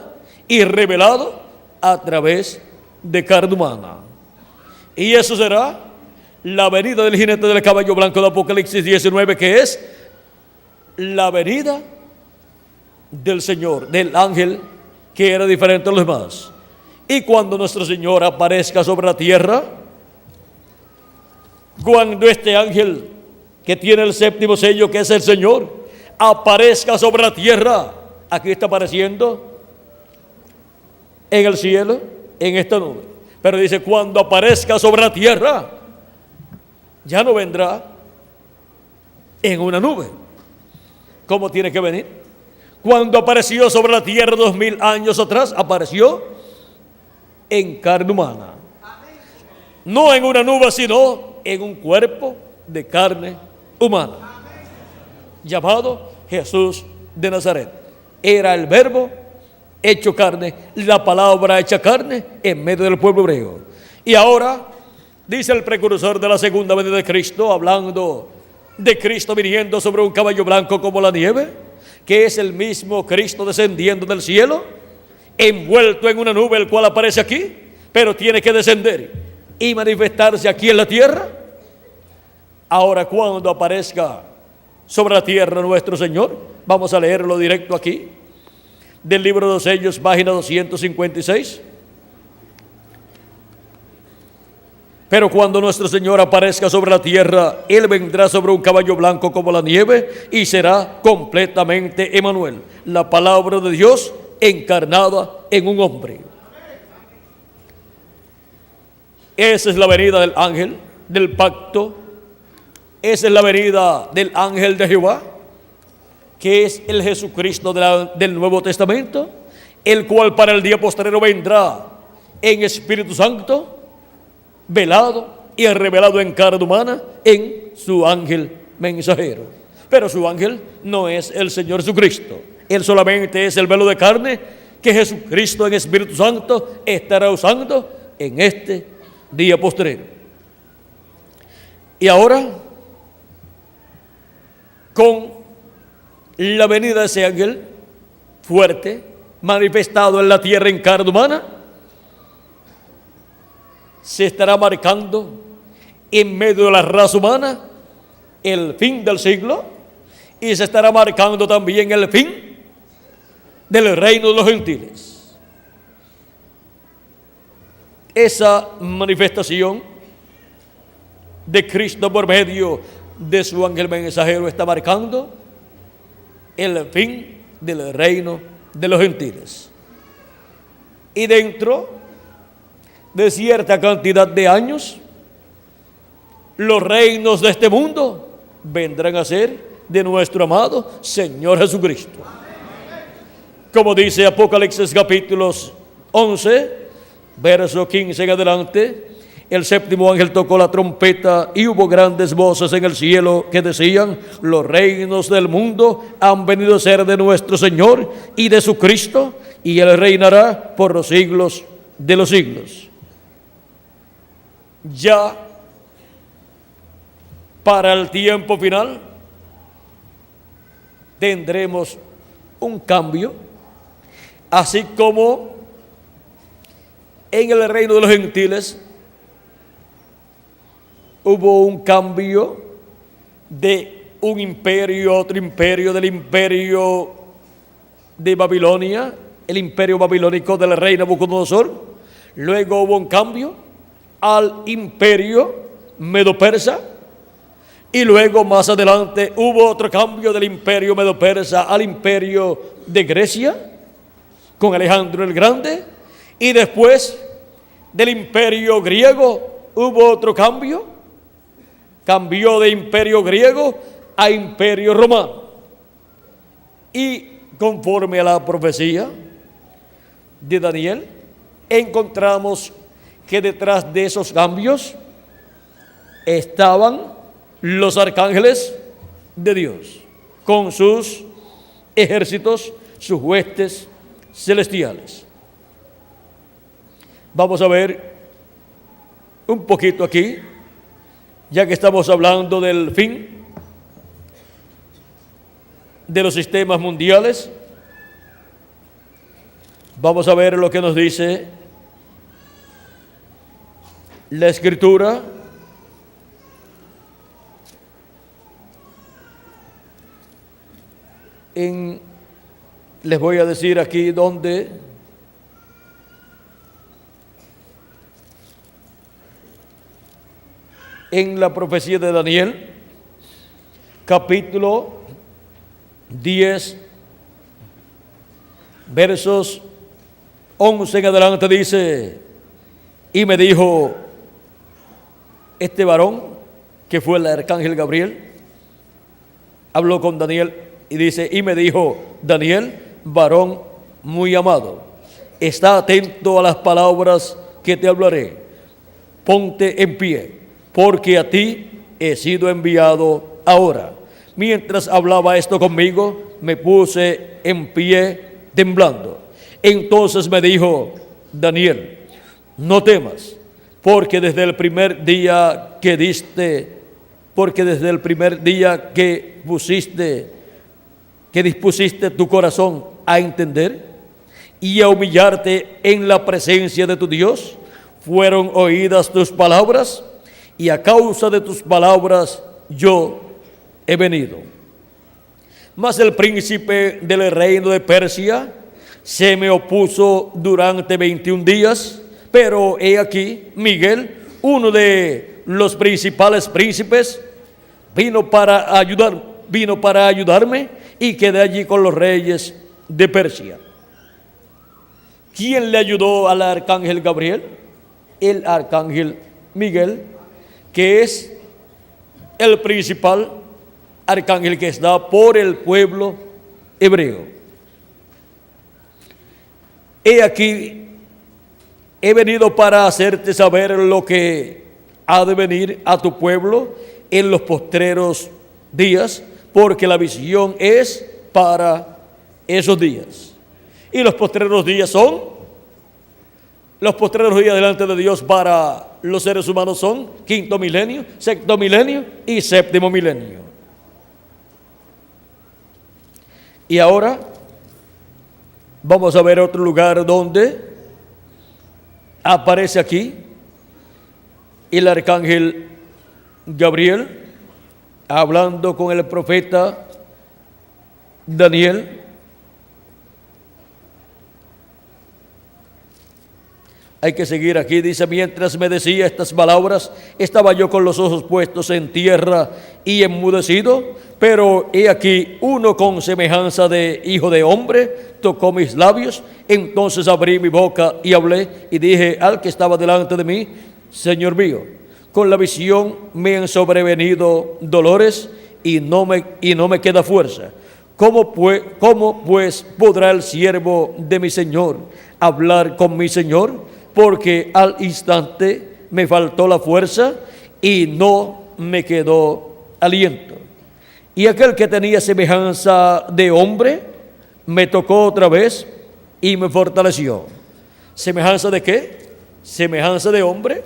y revelado a través de carne humana. Y eso será la venida del jinete del caballo blanco de Apocalipsis 19, que es la venida del Señor, del ángel que era diferente a los demás. Y cuando nuestro Señor aparezca sobre la tierra, cuando este ángel que tiene el séptimo sello, que es el Señor, aparezca sobre la tierra, aquí está apareciendo en el cielo, en esta nube. Pero dice, cuando aparezca sobre la tierra, ya no vendrá en una nube. ¿Cómo tiene que venir? Cuando apareció sobre la tierra 2000 años atrás, apareció en carne humana. No en una nube, sino en un cuerpo de carne humana, llamado Jesús de Nazaret. Era el verbo hecho carne, la palabra hecha carne en medio del pueblo hebreo. Y ahora dice el precursor de la segunda venida de Cristo, hablando de Cristo viniendo sobre un caballo blanco como la nieve, que es el mismo Cristo descendiendo del cielo, envuelto en una nube, el cual aparece aquí, pero tiene que descender y manifestarse aquí en la tierra. Ahora, cuando aparezca sobre la tierra nuestro Señor, vamos a leerlo directo aquí, del libro de los sellos, página 256. Pero cuando nuestro Señor aparezca sobre la tierra, Él vendrá sobre un caballo blanco como la nieve y será completamente Emmanuel, la palabra de Dios encarnada en un hombre. Esa es la venida del ángel del pacto. Esa es la venida del ángel de Jehová, que es el Jesucristo del Nuevo Testamento, el cual para el día postrero vendrá en Espíritu Santo, velado y revelado en carne humana en su ángel mensajero. Pero su ángel no es el Señor Jesucristo. Él solamente es el velo de carne que Jesucristo en Espíritu Santo estará usando en este día postrero. Y ahora, con la venida de ese ángel fuerte, manifestado en la tierra en carne humana, se estará marcando en medio de la raza humana el fin del siglo, y se estará marcando también el fin del reino de los gentiles. Esa manifestación de Cristo por medio de su ángel mensajero está marcando el fin del reino de los gentiles. Y dentro de cierta cantidad de años, los reinos de este mundo vendrán a ser de nuestro amado Señor Jesucristo. Como dice Apocalipsis capítulos 11, verso 15 en adelante, el séptimo ángel tocó la trompeta y hubo grandes voces en el cielo que decían: los reinos del mundo han venido a ser de nuestro Señor y de su Cristo, y Él reinará por los siglos de los siglos. Ya para el tiempo final tendremos un cambio, así como en el reino de los gentiles hubo un cambio de un imperio a otro imperio, del imperio de Babilonia, el imperio babilónico del rey Nabucodonosor. Luego hubo un cambio al imperio medo-persa, y luego más adelante hubo otro cambio del imperio medo-persa al imperio de Grecia con Alejandro el Grande, y después del imperio griego hubo otro cambio. Cambió de imperio griego a imperio romano. Y conforme a la profecía de Daniel, encontramos que detrás de esos cambios estaban los arcángeles de Dios, con sus ejércitos, sus huestes celestiales. Vamos a ver un poquito aquí, ya que estamos hablando del fin de los sistemas mundiales. Vamos a ver lo que nos dice la Escritura les voy a decir aquí dónde. En la profecía de Daniel, capítulo 10, versos 11 en adelante, dice: y me dijo este varón, que fue el arcángel Gabriel, habló con Daniel y dice: y me dijo, Daniel, varón muy amado, está atento a las palabras que te hablaré, ponte en pie, porque a ti he sido enviado ahora. Mientras hablaba esto conmigo, me puse en pie temblando. Entonces me dijo, Daniel, no temas, porque desde el primer día que dispusiste tu corazón a entender y a humillarte en la presencia de tu Dios, fueron oídas tus palabras, y a causa de tus palabras yo he venido. Mas el príncipe del reino de Persia se me opuso durante 21 días, pero he aquí, Miguel, uno de los principales príncipes, vino para ayudarme, y quedé allí con los reyes de Persia. ¿Quién le ayudó al arcángel Gabriel? El arcángel Miguel, que es el principal arcángel que está por el pueblo hebreo. He aquí, he venido para hacerte saber lo que ha de venir a tu pueblo en los postreros días, porque la visión es para esos días. Y los postreros días son, los postreros días delante de Dios para los seres humanos son quinto milenio, sexto milenio y séptimo milenio. Y ahora vamos a ver otro lugar donde aparece aquí el arcángel Gabriel hablando con el profeta Daniel. Hay que seguir aquí, dice: mientras me decía estas palabras, estaba yo con los ojos puestos en tierra y enmudecido, pero he aquí uno con semejanza de hijo de hombre tocó mis labios. Entonces abrí mi boca y hablé y dije al que estaba delante de mí: Señor mío, con la visión me han sobrevenido dolores y no me queda fuerza. ¿Cómo pues podrá el siervo de mi Señor hablar con mi Señor? Porque al instante me faltó la fuerza y no me quedó aliento. Y aquel que tenía semejanza de hombre me tocó otra vez y me fortaleció. ¿Semejanza de qué? Semejanza de hombre,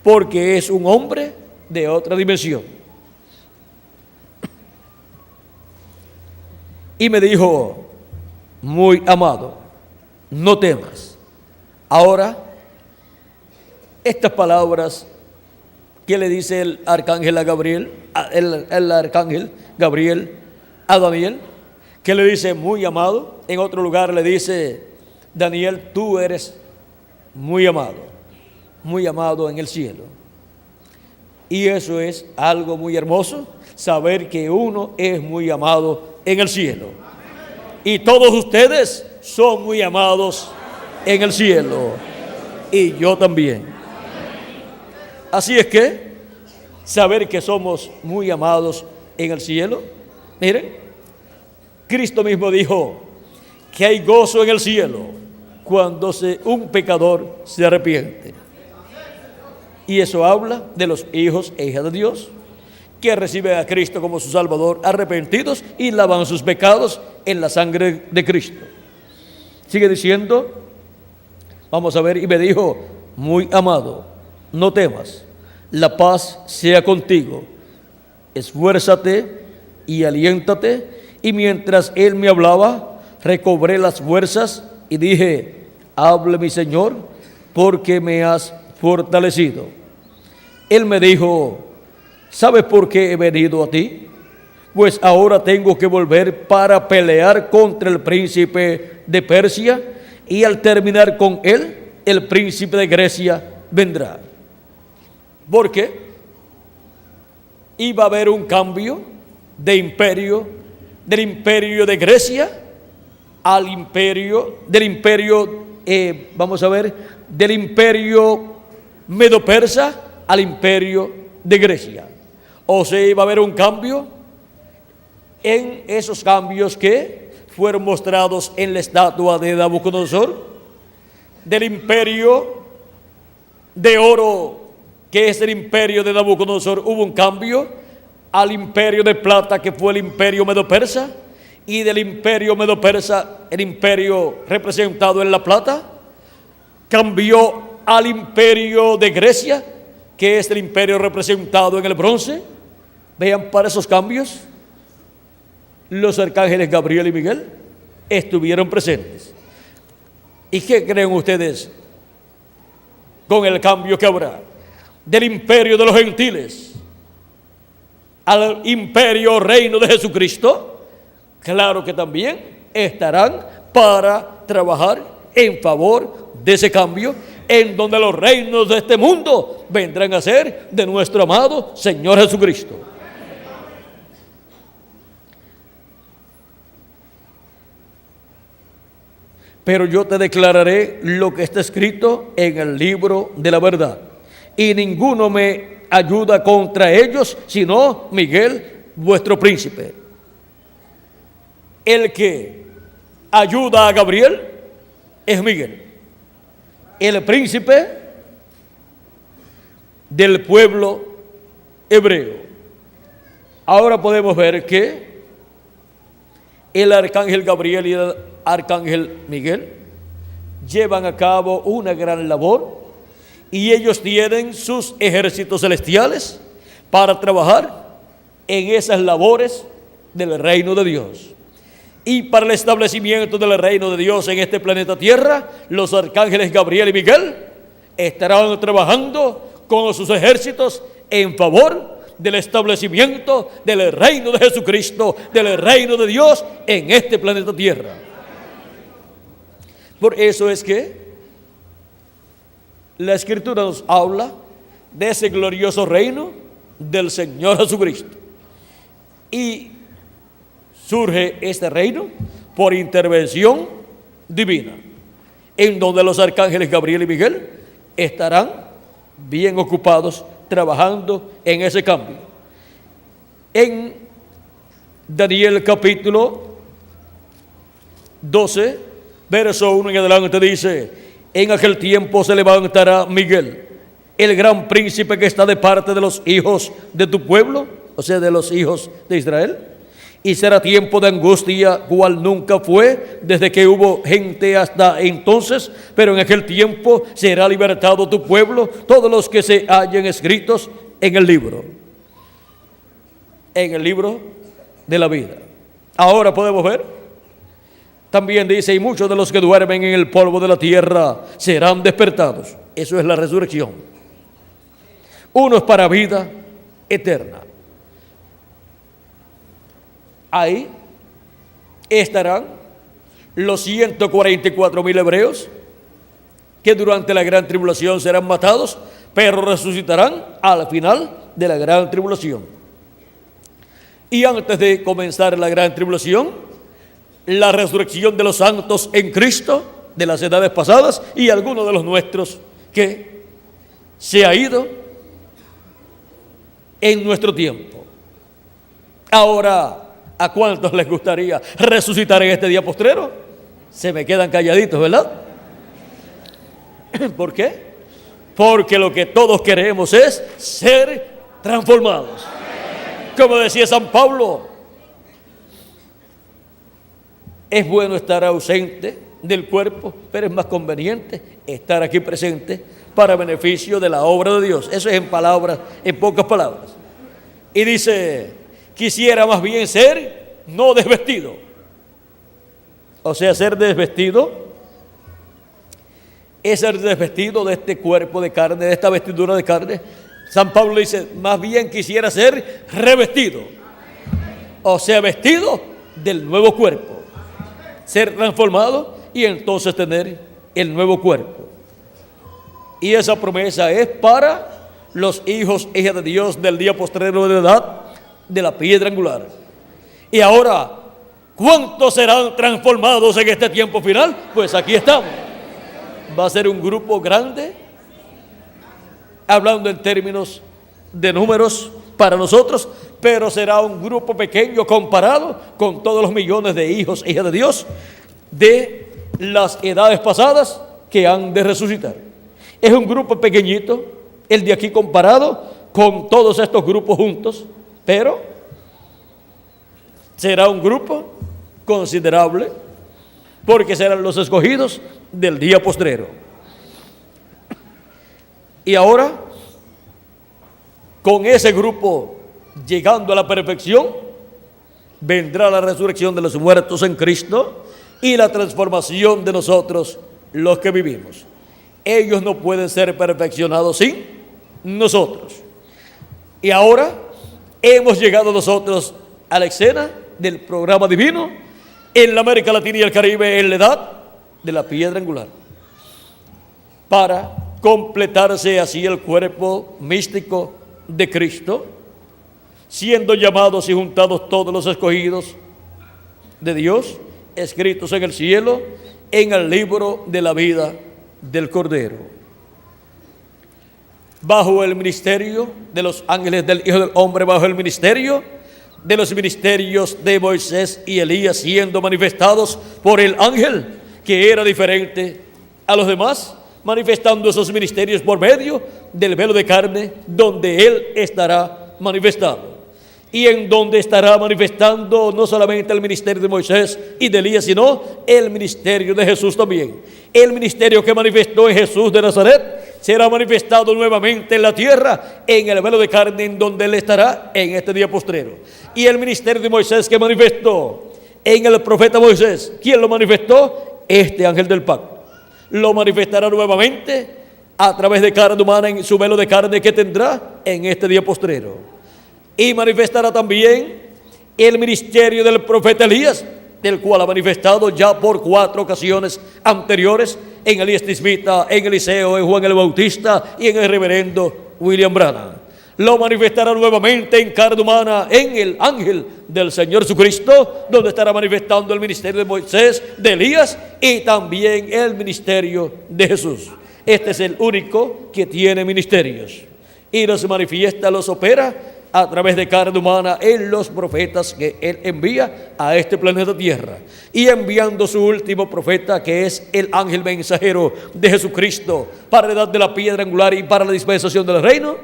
porque es un hombre de otra dimensión. Y me dijo: muy amado, no temas. Ahora, estas palabras que le dice el arcángel a Gabriel, el arcángel Gabriel a Daniel, que le dice muy amado. En otro lugar le dice: Daniel, tú eres muy amado en el cielo. Y eso es algo muy hermoso, saber que uno es muy amado en el cielo. Y todos ustedes son muy amados en el cielo. Y yo también. Así es que saber que somos muy amados en el cielo. Miren, Cristo mismo dijo que hay gozo en el cielo cuando un pecador se arrepiente. Y eso habla de los hijos e hijas de Dios que reciben a Cristo como su Salvador, arrepentidos y lavan sus pecados en la sangre de Cristo. Sigue diciendo, vamos a ver: y me dijo: muy amado, no temas, la paz sea contigo, esfuérzate y aliéntate. Y mientras él me hablaba, recobré las fuerzas y dije: hable mi Señor, porque me has fortalecido. Él me dijo: ¿sabes por qué he venido a ti? Pues ahora tengo que volver para pelear contra el príncipe de Persia, y al terminar con él, el príncipe de Grecia vendrá. Porque iba a haber un cambio de imperio, del imperio de Grecia al imperio, del imperio medo-persa al imperio de Grecia. O sea, iba a haber un cambio en esos cambios que fueron mostrados en la estatua de Nabucodonosor, del imperio de oro, que es el imperio de Nabucodonosor, hubo un cambio al imperio de plata, que fue el imperio medo-persa, y del imperio medo-persa, el imperio representado en la plata, cambió al imperio de Grecia, que es el imperio representado en el bronce. Vean, para esos cambios, los arcángeles Gabriel y Miguel estuvieron presentes. ¿Y qué creen ustedes con el cambio que habrá del imperio de los gentiles al imperio reino de Jesucristo? Claro que también estarán para trabajar en favor de ese cambio, en donde los reinos de este mundo vendrán a ser de nuestro amado Señor Jesucristo. Pero yo te declararé lo que está escrito en el libro de la verdad, y ninguno me ayuda contra ellos, sino Miguel, vuestro príncipe. el que ayuda a Gabriel es Miguel, el príncipe del pueblo hebreo. Ahora podemos ver que el arcángel Gabriel y el arcángel Miguel llevan a cabo una gran labor, y ellos tienen sus ejércitos celestiales para trabajar en esas labores del reino de Dios. Y para el establecimiento del reino de Dios en este planeta Tierra, los arcángeles Gabriel y Miguel estarán trabajando con sus ejércitos en favor del establecimiento del reino de Jesucristo, del reino de Dios en este planeta Tierra. Por eso es que la Escritura nos habla de ese glorioso reino del Señor Jesucristo. Y surge este reino por intervención divina, en donde los arcángeles Gabriel y Miguel estarán bien ocupados trabajando en ese cambio. En Daniel capítulo 12, verso 1 en adelante dice: en aquel tiempo se levantará Miguel, el gran príncipe que está de parte de los hijos de tu pueblo, o sea, de los hijos de Israel, y será tiempo de angustia cual nunca fue desde que hubo gente hasta entonces, pero en aquel tiempo será libertado tu pueblo, todos los que se hallen escritos en el libro de la vida. Ahora podemos ver, también dice: y muchos de los que duermen en el polvo de la tierra serán despertados. Eso es la resurrección. Unos para vida eterna. Ahí estarán los 144,000 hebreos que durante la gran tribulación serán matados, pero resucitarán al final de la gran tribulación. Y antes de comenzar la gran tribulación, la resurrección de los santos en Cristo de las edades pasadas y algunos de los nuestros que se ha ido en nuestro tiempo. Ahora, ¿a cuántos les gustaría resucitar en este día postrero? Se me quedan calladitos, ¿verdad? ¿Por qué? Porque lo que todos queremos es ser transformados. Como decía San Pablo, es bueno estar ausente del cuerpo, pero es más conveniente estar aquí presente para beneficio de la obra de Dios. Eso es en pocas palabras. Y dice: quisiera más bien ser no desvestido. O sea, ser desvestido es ser desvestido de este cuerpo de carne, de esta vestidura de carne. San Pablo dice: más bien quisiera ser revestido. O sea, vestido del nuevo cuerpo. Ser transformado y entonces tener el nuevo cuerpo. Y esa promesa es para los hijos e hijas de Dios del día postrero de la edad de la piedra angular. Y ahora, ¿cuántos serán transformados en este tiempo final? Pues aquí estamos. Va a ser un grupo grande, hablando en términos de números para nosotros, pero será un grupo pequeño comparado con todos los millones de hijos e hijas de Dios de las edades pasadas que han de resucitar. Es un grupo pequeñito, el de aquí comparado con todos estos grupos juntos, pero será un grupo considerable porque serán los escogidos del día postrero. Y ahora, con ese grupo llegando a la perfección, vendrá la resurrección de los muertos en Cristo y la transformación de nosotros, los que vivimos. Ellos no pueden ser perfeccionados sin nosotros. Y ahora hemos llegado nosotros a la escena del programa divino en la América Latina y el Caribe, en la edad de la piedra angular, para completarse así el cuerpo místico de Cristo, siendo llamados y juntados todos los escogidos de Dios, escritos en el cielo, en el libro de la vida del Cordero, bajo el ministerio de los ángeles del Hijo del Hombre, bajo el ministerio de los ministerios de Moisés y Elías siendo manifestados por el ángel, que era diferente a los demás, manifestando esos ministerios por medio del velo de carne, donde Él estará manifestado. Y en donde estará manifestando no solamente el ministerio de Moisés y de Elías, sino el ministerio de Jesús también. El ministerio que manifestó en Jesús de Nazaret será manifestado nuevamente en la tierra, en el velo de carne, en donde Él estará en este día postrero. Y el ministerio de Moisés que manifestó en el profeta Moisés, ¿quién lo manifestó? Este ángel del pacto. Lo manifestará nuevamente a través de carne humana en su velo de carne que tendrá en este día postrero. Y manifestará también el ministerio del profeta Elías, del cual ha manifestado ya por 4 ocasiones anteriores en Elías Tisbita, en Eliseo, en Juan el Bautista y en el reverendo William Branham. Lo manifestará nuevamente en carne humana en el ángel del Señor Jesucristo, donde estará manifestando el ministerio de Moisés, de Elías y también el ministerio de Jesús. Este es el único que tiene ministerios y los manifiesta, los opera a través de carne humana en los profetas que Él envía a este planeta Tierra. Y enviando su último profeta, que es el ángel mensajero de Jesucristo, para la edad de la piedra angular y para la dispensación del reino,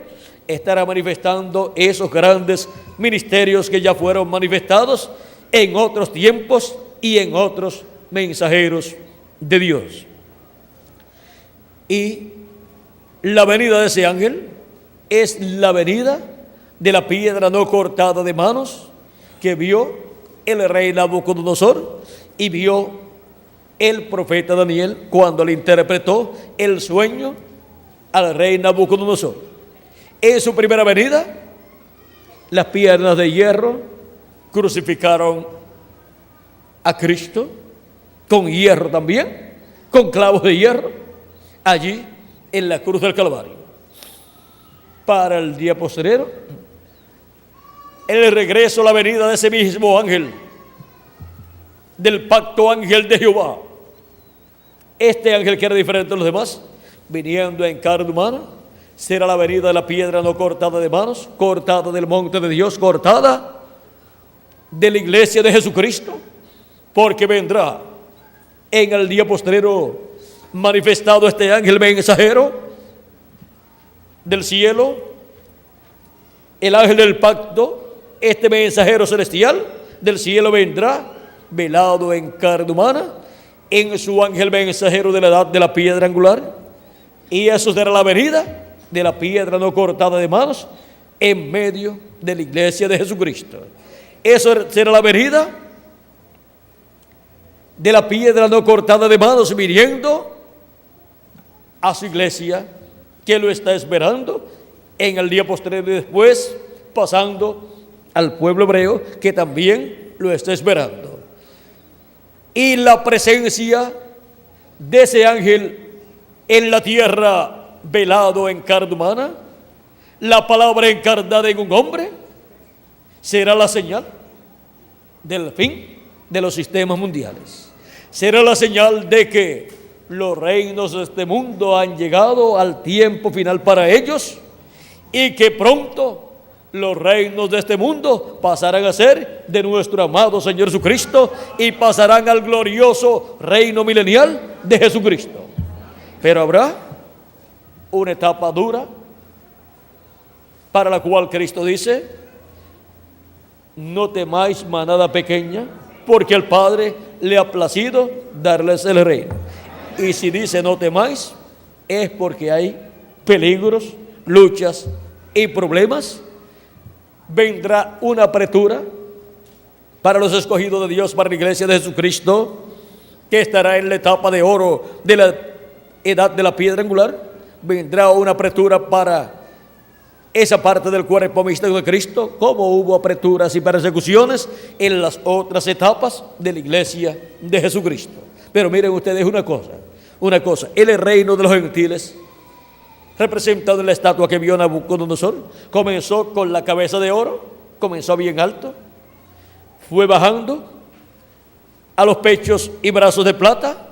estará manifestando esos grandes ministerios que ya fueron manifestados en otros tiempos y en otros mensajeros de Dios. Y la venida de ese ángel es la venida de la piedra no cortada de manos que vio el rey Nabucodonosor y vio el profeta Daniel cuando le interpretó el sueño al rey Nabucodonosor. En su primera venida, las piernas de hierro crucificaron a Cristo, con hierro también, con clavos de hierro, allí en la cruz del Calvario. Para el día postrero, el regreso, la venida de ese mismo ángel, del pacto ángel de Jehová. Este ángel, que era diferente a los demás, viniendo en carne humana, será la venida de la piedra no cortada de manos, cortada del monte de Dios, cortada de la iglesia de Jesucristo, porque vendrá en el día postrero manifestado este ángel mensajero del cielo, el ángel del pacto. Este mensajero celestial del cielo vendrá velado en carne humana, en su ángel mensajero de la edad de la piedra angular, y eso será la venida de la piedra no cortada de manos en medio de la iglesia de Jesucristo. Eso será la venida de la piedra no cortada de manos viniendo a su iglesia, que lo está esperando en el día posterior, y después pasando al pueblo hebreo, que también lo está esperando. Y la presencia de ese ángel en la tierra, velado en carne humana, la palabra encarnada en un hombre, será la señal del fin de los sistemas mundiales. Será la señal de que los reinos de este mundo han llegado al tiempo final para ellos, y que pronto los reinos de este mundo pasarán a ser de nuestro amado Señor Jesucristo y pasarán al glorioso reino milenial de Jesucristo. Pero habrá una etapa dura para la cual Cristo dice: no temáis, manada pequeña, porque al Padre le ha placido darles el reino. Y si dice no temáis, es porque hay peligros, luchas y problemas. Vendrá una apertura para los escogidos de Dios, para la iglesia de Jesucristo, que estará en la etapa de oro de la edad de la piedra angular. Vendrá una apertura para esa parte del cuerpo místico de Cristo, como hubo aperturas y persecuciones en las otras etapas de la iglesia de Jesucristo. Pero miren ustedes una cosa, el reino de los gentiles, representado en la estatua que vio Nabucodonosor, comenzó con la cabeza de oro, comenzó bien alto, fue bajando a los pechos y brazos de plata.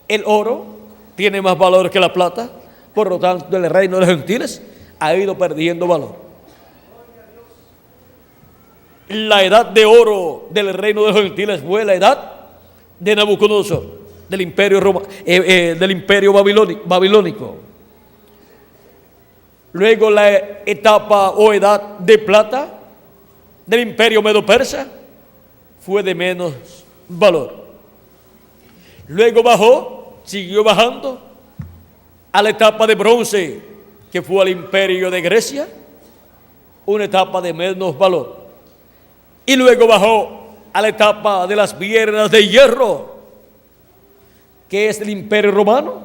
El oro tiene más valor que la plata, por lo tanto el reino de los gentiles ha ido perdiendo valor. la edad de oro del reino de los gentiles fue la edad de Nabucodonosor, del imperio babilónico. Luego la etapa o edad de plata del imperio medo-persa fue de menos valor. Luego siguió bajando a la etapa de bronce, que fue al imperio de Grecia, una etapa de menos valor. Y luego bajó a la etapa de las piedras de hierro, que es el imperio romano,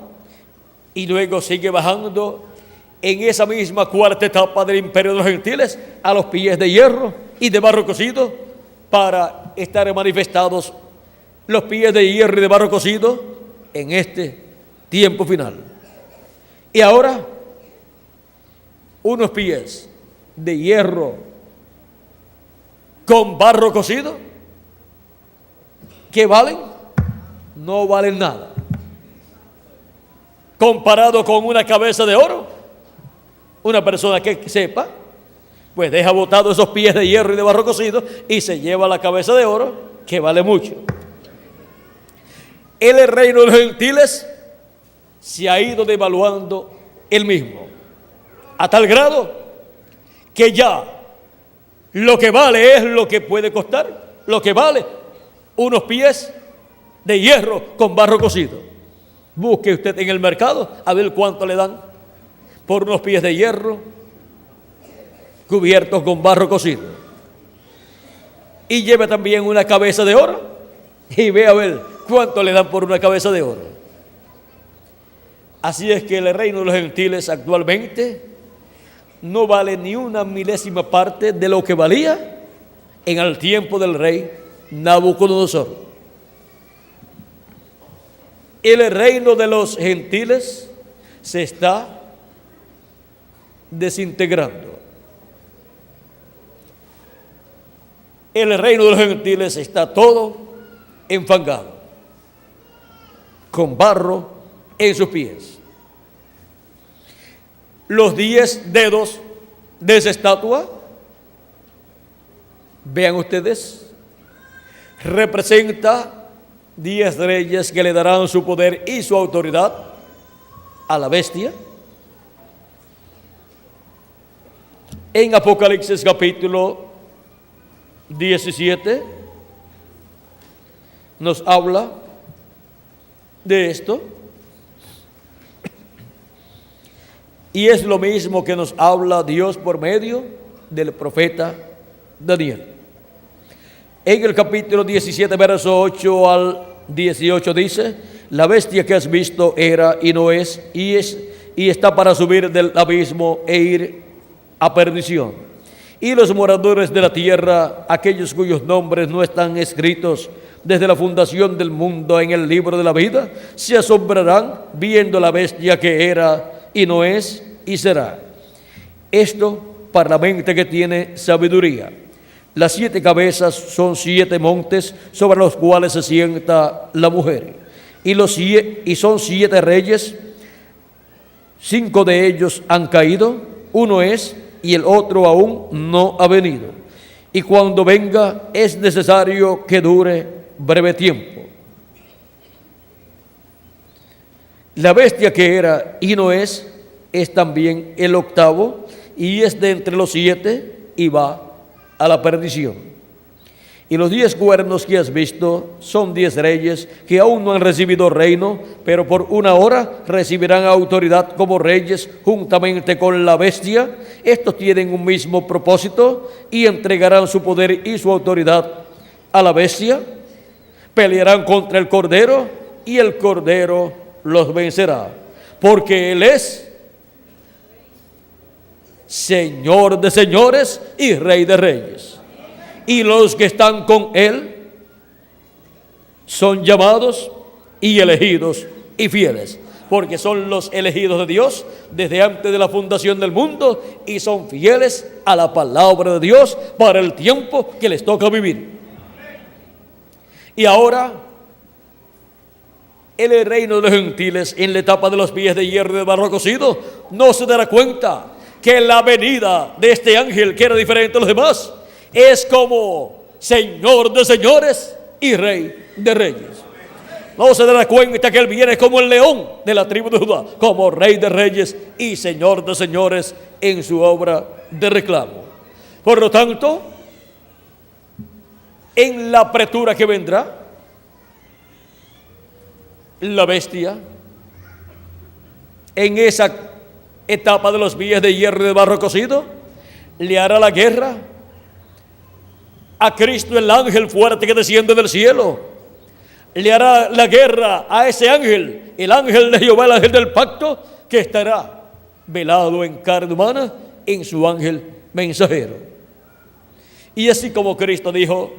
y luego sigue bajando en esa misma cuarta etapa del imperio de los gentiles a los pies de hierro y de barro cocido, para estar manifestados los pies de hierro y de barro cocido en este tiempo final. Y ahora, unos pies de hierro con barro cocido, ¿qué valen? No valen nada. Comparado con una cabeza de oro, una persona que sepa, pues deja botado esos pies de hierro y de barro cocido y se lleva la cabeza de oro, que vale mucho. El reino de los gentiles se ha ido devaluando él mismo, a tal grado que ya lo que vale es lo que puede costar, lo que vale unos pies de hierro con barro cocido. Busque usted en el mercado a ver cuánto le dan por unos pies de hierro cubiertos con barro cocido. Y lleve también una cabeza de oro y ve a ver cuánto le dan por una cabeza de oro. Así es que el reino de los gentiles actualmente no vale ni una milésima parte de lo que valía en el tiempo del rey Nabucodonosor. El reino de los gentiles se está desintegrando. El reino de los gentiles está todo enfangado, con barro en sus pies. Los 10 dedos de esa estatua, vean ustedes, representa 10 reyes que le darán su poder y su autoridad a la bestia. En Apocalipsis capítulo 17 nos habla de esto, y es lo mismo que nos habla Dios por medio del profeta Daniel. En el capítulo 17, verso 8 al 18 dice: la bestia que has visto era y no es, y está para subir del abismo e ir a perdición. Y los moradores de la tierra, aquellos cuyos nombres no están escritos desde la fundación del mundo en el libro de la vida, se asombrarán viendo la bestia que era y no es y será. Esto para la mente que tiene sabiduría. Las 7 cabezas son 7 montes sobre los cuales se sienta la mujer. Y son 7 reyes, 5 de ellos han caído, uno es y el otro aún no ha venido. Y cuando venga es necesario que dure breve tiempo. La bestia que era y no es también el octavo, y es de entre los 7 y va a la perdición. Y los 10 cuernos que has visto son 10 reyes que aún no han recibido reino, pero por una hora recibirán autoridad como reyes juntamente con la bestia. Estos tienen un mismo propósito y entregarán su poder y su autoridad a la bestia. Pelearán contra el Cordero y el Cordero los vencerá, porque Él es Señor de señores y Rey de reyes. Y los que están con Él son llamados y elegidos y fieles, porque son los elegidos de Dios desde antes de la fundación del mundo y son fieles a la palabra de Dios para el tiempo que les toca vivir. Y ahora, el reino de los gentiles, en la etapa de los pies de hierro y de barro cocido, no se dará cuenta que la venida de este ángel, que era diferente a los demás, es como Señor de señores y Rey de reyes. No se dará cuenta que Él viene como el león de la tribu de Judá, como Rey de reyes y Señor de señores en su obra de reclamo. Por lo tanto, en la apretura que vendrá, la bestia, en esa etapa de los pies de hierro y de barro cocido, le hará la guerra a Cristo, el ángel fuerte que desciende del cielo. Le hará la guerra a ese ángel, el ángel de Jehová, el ángel del pacto, que estará velado en carne humana en su ángel mensajero. Y así como Cristo dijo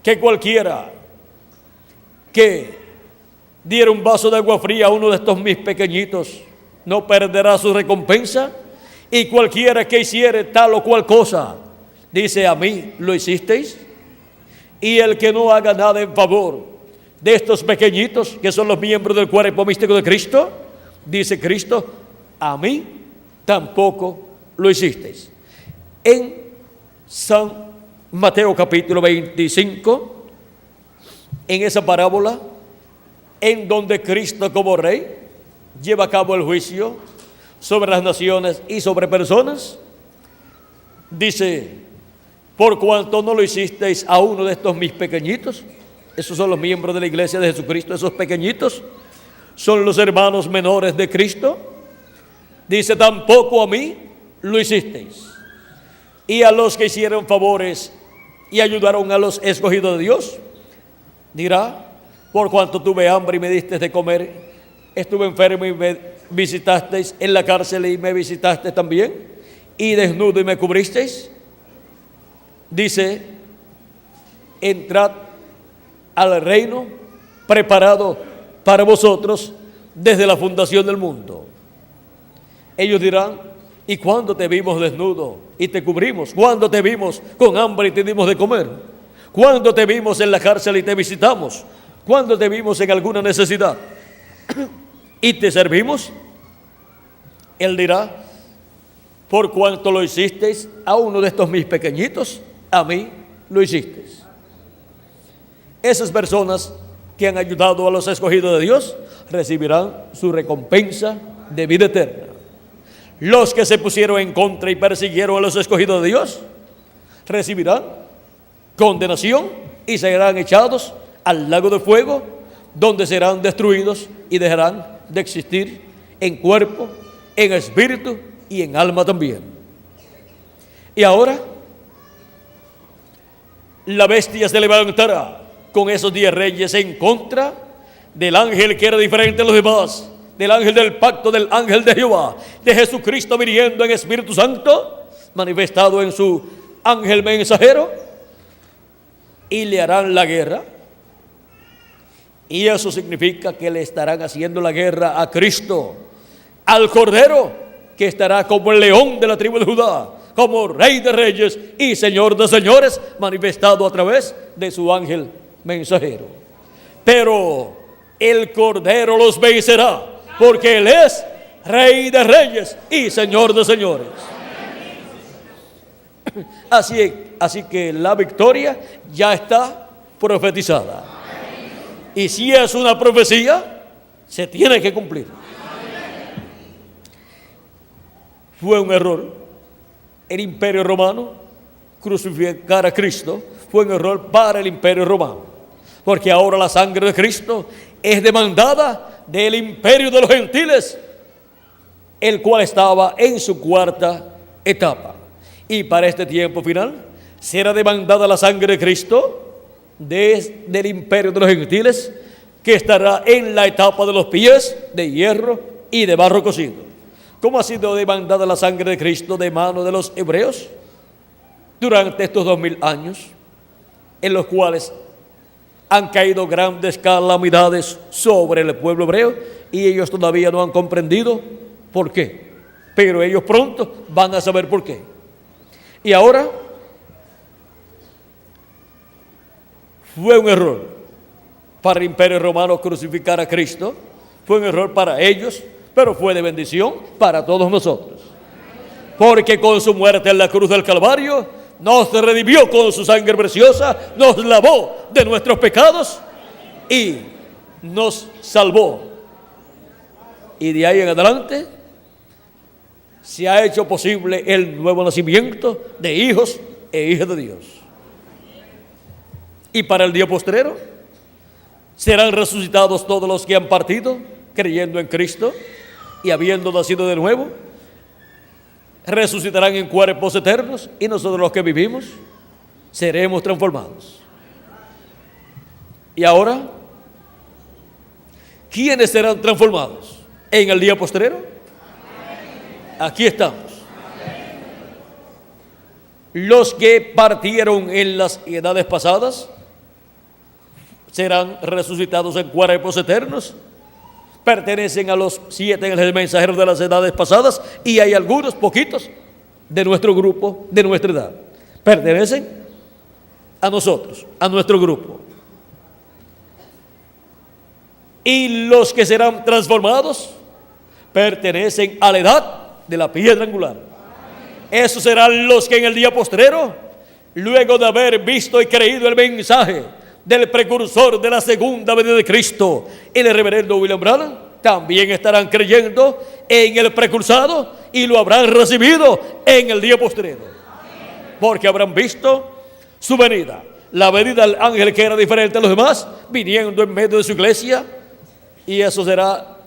que cualquiera que diera un vaso de agua fría a uno de estos mis pequeñitos no perderá su recompensa, y cualquiera que hiciere tal o cual cosa, dice, a mí lo hicisteis, y el que no haga nada en favor de estos pequeñitos que son los miembros del cuerpo místico de Cristo, dice Cristo, a mí tampoco lo hicisteis. En San Mateo capítulo 25, en esa parábola, en donde Cristo como Rey lleva a cabo el juicio sobre las naciones y sobre personas, dice, por cuanto no lo hicisteis a uno de estos mis pequeñitos, esos son los miembros de la iglesia de Jesucristo, esos pequeñitos son los hermanos menores de Cristo, dice, tampoco a mí lo hicisteis. Y a los que hicieron favores y ayudaron a los escogidos de Dios, dirá, por cuanto tuve hambre y me diste de comer, estuve enfermo y me visitasteis, en la cárcel y me visitasteis también, y desnudo y me cubristeis. Dice, entrad al reino preparado para vosotros desde la fundación del mundo. Ellos dirán, ¿y cuándo te vimos desnudo y te cubrimos? ¿Cuándo te vimos con hambre y te dimos de comer? ¿Cuándo te vimos en la cárcel y te visitamos? ¿Cuándo te vimos en alguna necesidad y te servimos? Él dirá, por cuanto lo hicisteis a uno de estos mis pequeñitos, a mí lo hicisteis. Esas personas que han ayudado a los escogidos de Dios recibirán su recompensa de vida eterna. Los que se pusieron en contra y persiguieron a los escogidos de Dios recibirán condenación y serán echados al lago de fuego, donde serán destruidos y dejarán de existir en cuerpo, en espíritu y en alma también. Y ahora la bestia se levantará con esos 10 reyes en contra del ángel que era diferente a los demás, del ángel del pacto, del ángel de Jehová, de Jesucristo viniendo en Espíritu Santo, manifestado en su ángel mensajero, y le harán la guerra. Y eso significa que le estarán haciendo la guerra a Cristo, al Cordero, que estará como el león de la tribu de Judá, como Rey de reyes y Señor de señores, manifestado a través de su ángel mensajero. Pero el Cordero los vencerá, porque Él es Rey de reyes y Señor de señores. Así que la victoria ya está profetizada. Y si es una profecía, se tiene que cumplir. Fue un error el Imperio Romano crucificar a Cristo, fue un error para el Imperio Romano, porque ahora la sangre de Cristo es demandada del imperio de los gentiles, el cual estaba en su cuarta etapa. Y para este tiempo final será demandada la sangre de Cristo del imperio de los gentiles, que estará en la etapa de los pies de hierro y de barro cocido. ¿Cómo ha sido demandada la sangre de Cristo de mano de los hebreos? Durante estos 2000 años, en los cuales han caído grandes calamidades sobre el pueblo hebreo, y ellos todavía no han comprendido por qué, pero ellos pronto van a saber por qué. Y ahora fue un error para el Imperio Romano crucificar a Cristo, fue un error para ellos, pero fue de bendición para todos nosotros, porque con su muerte en la cruz del Calvario nos redimió con su sangre preciosa, nos lavó de nuestros pecados y nos salvó. Y de ahí en adelante se ha hecho posible el nuevo nacimiento de hijos e hijas de Dios. Y para el día postrero serán resucitados todos los que han partido creyendo en Cristo y habiendo nacido de nuevo. Resucitarán en cuerpos eternos y nosotros los que vivimos seremos transformados. Y ahora, ¿quiénes serán transformados en el día postrero? Aquí estamos. Los que partieron en las edades pasadas serán resucitados en cuerpos eternos. Pertenecen a los 7 ángeles mensajeros de las edades pasadas, y hay algunos, poquitos, de nuestro grupo, de nuestra edad. Pertenecen a nosotros, a nuestro grupo. Y los que serán transformados pertenecen a la edad de la piedra angular. Esos serán los que en el día postrero, luego de haber visto y creído el mensaje del precursor de la segunda venida de Cristo, el reverendo William Branham, también estarán creyendo en el precursado y lo habrán recibido en el día postrero, porque habrán visto su venida, la venida del ángel que era diferente a los demás, viniendo en medio de su iglesia, y eso será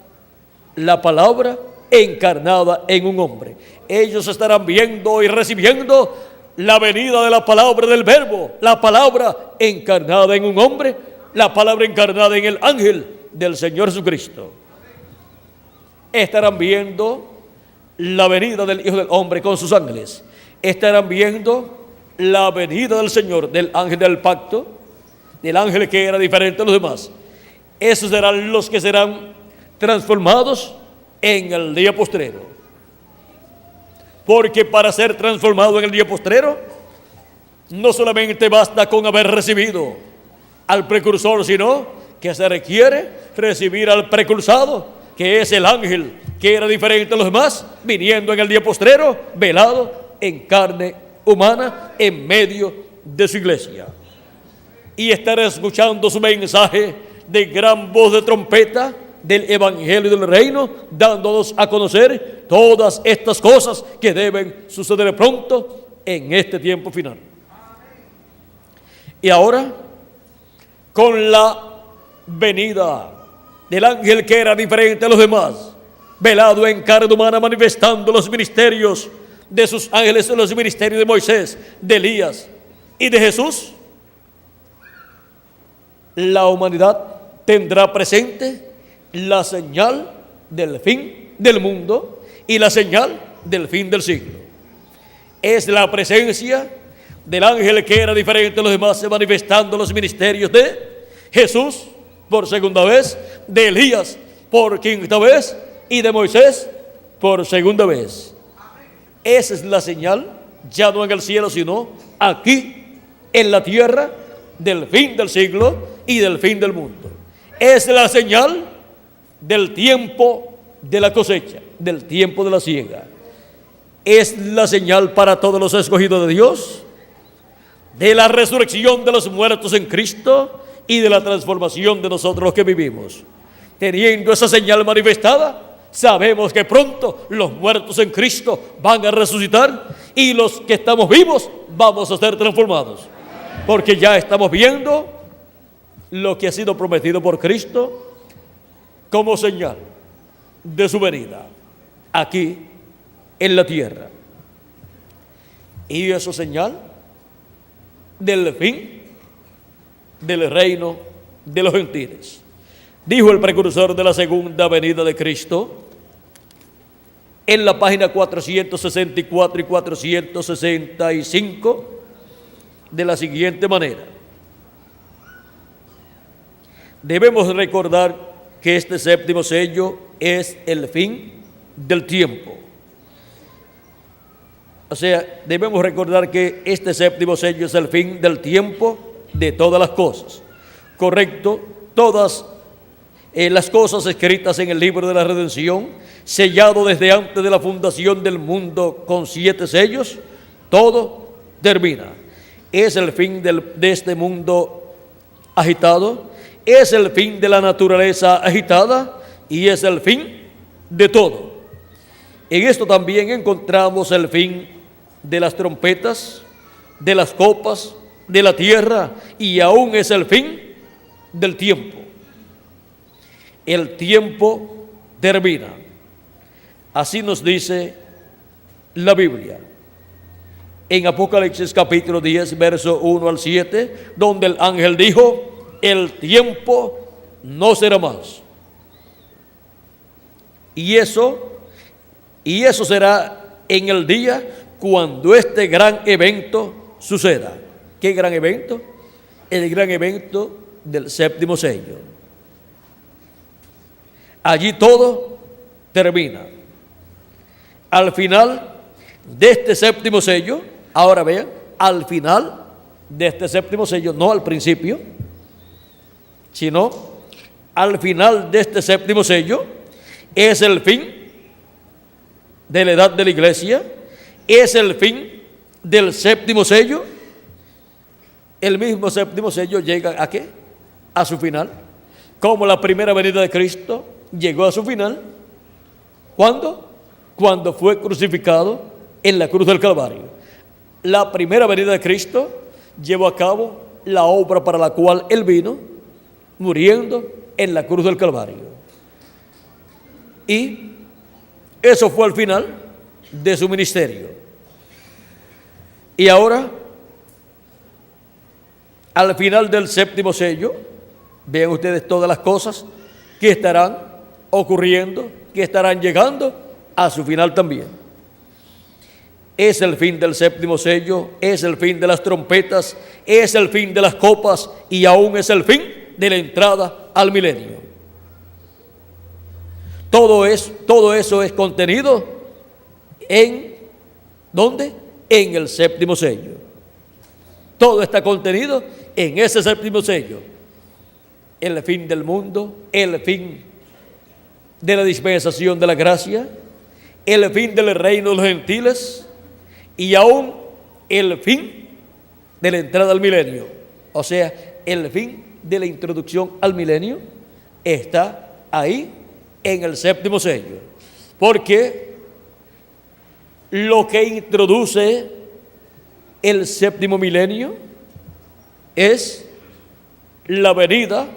la palabra encarnada en un hombre. Ellos estarán viendo y recibiendo la venida de la palabra del verbo, la palabra encarnada en un hombre, la palabra encarnada en el ángel del Señor Jesucristo. Estarán viendo la venida del Hijo del Hombre con sus ángeles. Estarán viendo la venida del Señor, del ángel del pacto, del ángel que era diferente a los demás. Esos serán los que serán transformados en el día postrero. Porque para ser transformado en el día postrero, no solamente basta con haber recibido al precursor, sino que se requiere recibir al precursado, que es el ángel que era diferente a los demás, viniendo en el día postrero, velado en carne humana, en medio de su iglesia. Y estar escuchando su mensaje de gran voz de trompeta del evangelio del reino, dándonos a conocer todas estas cosas que deben suceder pronto en este tiempo final. Y ahora, con la venida del ángel que era diferente a los demás, velado en carne humana, manifestando los ministerios de sus ángeles, los ministerios de Moisés, de Elías y de Jesús, la humanidad tendrá presente la señal del fin del mundo y la señal del fin del siglo. Es la presencia del ángel que era diferente a los demás, manifestando los ministerios de Jesús por segunda vez, de Elías por quinta vez y de Moisés por segunda vez. Esa es la señal, ya no en el cielo, sino aquí en la tierra, del fin del siglo y del fin del mundo. Es la señal del tiempo de la cosecha, del tiempo de la siega. Es la señal para todos los escogidos de Dios, de la resurrección de los muertos en Cristo y de la transformación de nosotros los que vivimos. Teniendo esa señal manifestada, sabemos que pronto los muertos en Cristo van a resucitar y los que estamos vivos vamos a ser transformados, porque ya estamos viendo lo que ha sido prometido por Cristo como señal de su venida aquí en la tierra. Y eso señal del fin del reino de los gentiles. Dijo el precursor de la segunda venida de Cristo en la página 464 y 465 de la siguiente manera: debemos recordar que este séptimo sello es el fin del tiempo. O sea, debemos recordar que este séptimo sello es el fin del tiempo de todas las cosas. Correcto, todas las cosas escritas en el libro de la redención, sellado desde antes de la fundación del mundo con 7 sellos, todo termina. Es el fin de este mundo agitado, es el fin de la naturaleza agitada y es el fin de todo. En esto también encontramos el fin de las trompetas, de las copas, de la tierra, y aún es el fin del tiempo. El tiempo termina. Así nos dice la Biblia. En Apocalipsis capítulo 10, verso 1 al 7, donde el ángel dijo: el tiempo no será más. Y eso será en el día cuando este gran evento suceda. ¿Qué gran evento? El gran evento del séptimo sello. Allí todo termina. Al final de este séptimo sello, ahora vean, al final de este séptimo sello, no al principio, sino al final de este séptimo sello, es el fin de la edad de la iglesia, es el fin del séptimo sello. El mismo séptimo sello llega ¿a qué? A su final. Como la primera venida de Cristo llegó a su final. ¿Cuándo? Cuando fue crucificado en la cruz del Calvario. La primera venida de Cristo llevó a cabo la obra para la cual Él vino, muriendo en la cruz del Calvario. Y eso fue el final de su ministerio. Y ahora, al final del séptimo sello, vean ustedes todas las cosas que estarán ocurriendo, que estarán llegando a su final también. Es el fin del séptimo sello, es el fin de las trompetas, es el fin de las copas y aún es el fin de la entrada al milenio. Todo eso es contenido en ¿dónde? En el séptimo sello. Todo está contenido en ese séptimo sello. El fin del mundo, el fin de la dispensación de la gracia, el fin del reino de los gentiles y aún el fin de la entrada al milenio. O sea, el fin de la introducción al milenio está ahí en el séptimo sello. Porque lo que introduce el séptimo milenio es la venida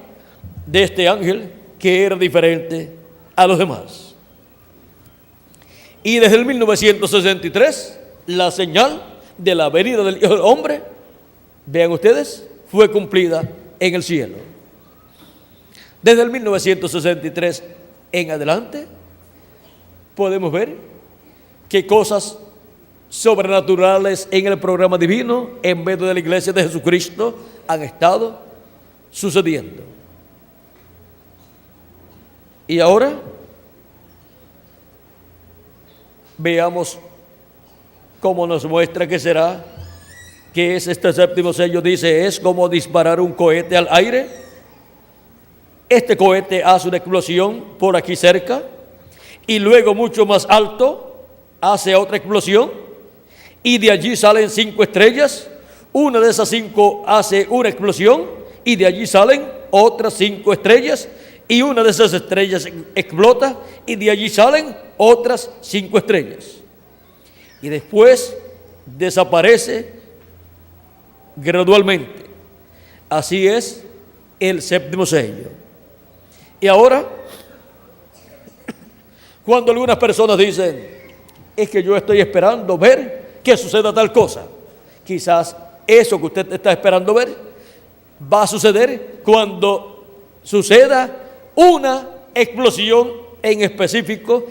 de este ángel que era diferente a los demás. Y desde el 1963, la señal de la venida del Hijo del Hombre, vean ustedes, fue cumplida en el cielo. Desde el 1963 en adelante, podemos ver que cosas sobrenaturales en el programa divino, en medio de la iglesia de Jesucristo, han estado sucediendo. Y ahora veamos cómo nos muestra que será, que es este séptimo sello. Dice, es como disparar un cohete al aire. Este cohete hace una explosión por aquí cerca y luego mucho más alto hace otra explosión y de allí salen 5 estrellas. Una de esas 5 hace una explosión y de allí salen otras 5 estrellas y una de esas estrellas explota y de allí salen otras 5 estrellas. Y después desaparece gradualmente. Así es el séptimo sello. Y ahora, cuando algunas personas dicen, es que yo estoy esperando ver que suceda tal cosa, quizás eso que usted está esperando ver va a suceder cuando suceda una explosión en específico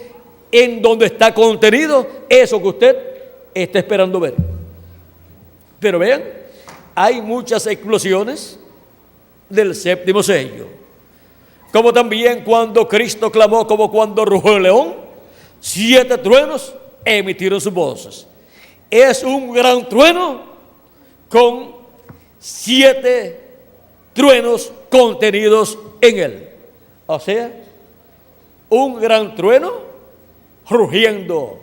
en donde está contenido eso que usted está esperando ver. Pero vean, hay muchas explosiones del séptimo sello. Como también cuando Cristo clamó, como cuando rugió el león, 7 truenos emitieron sus voces. Es un gran trueno con 7 truenos contenidos en él. O sea, un gran trueno rugiendo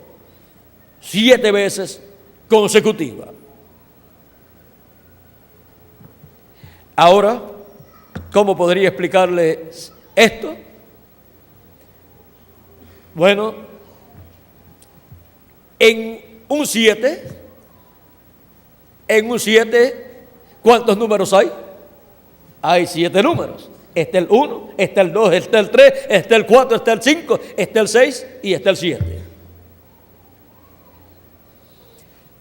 7 veces consecutivas. Ahora, ¿cómo podría explicarles esto? Bueno, en un 7, ¿cuántos números hay? Hay 7 números. Está el 1, está el 2, está el 3, está el 4, está el 5, está el 6 y está el 7.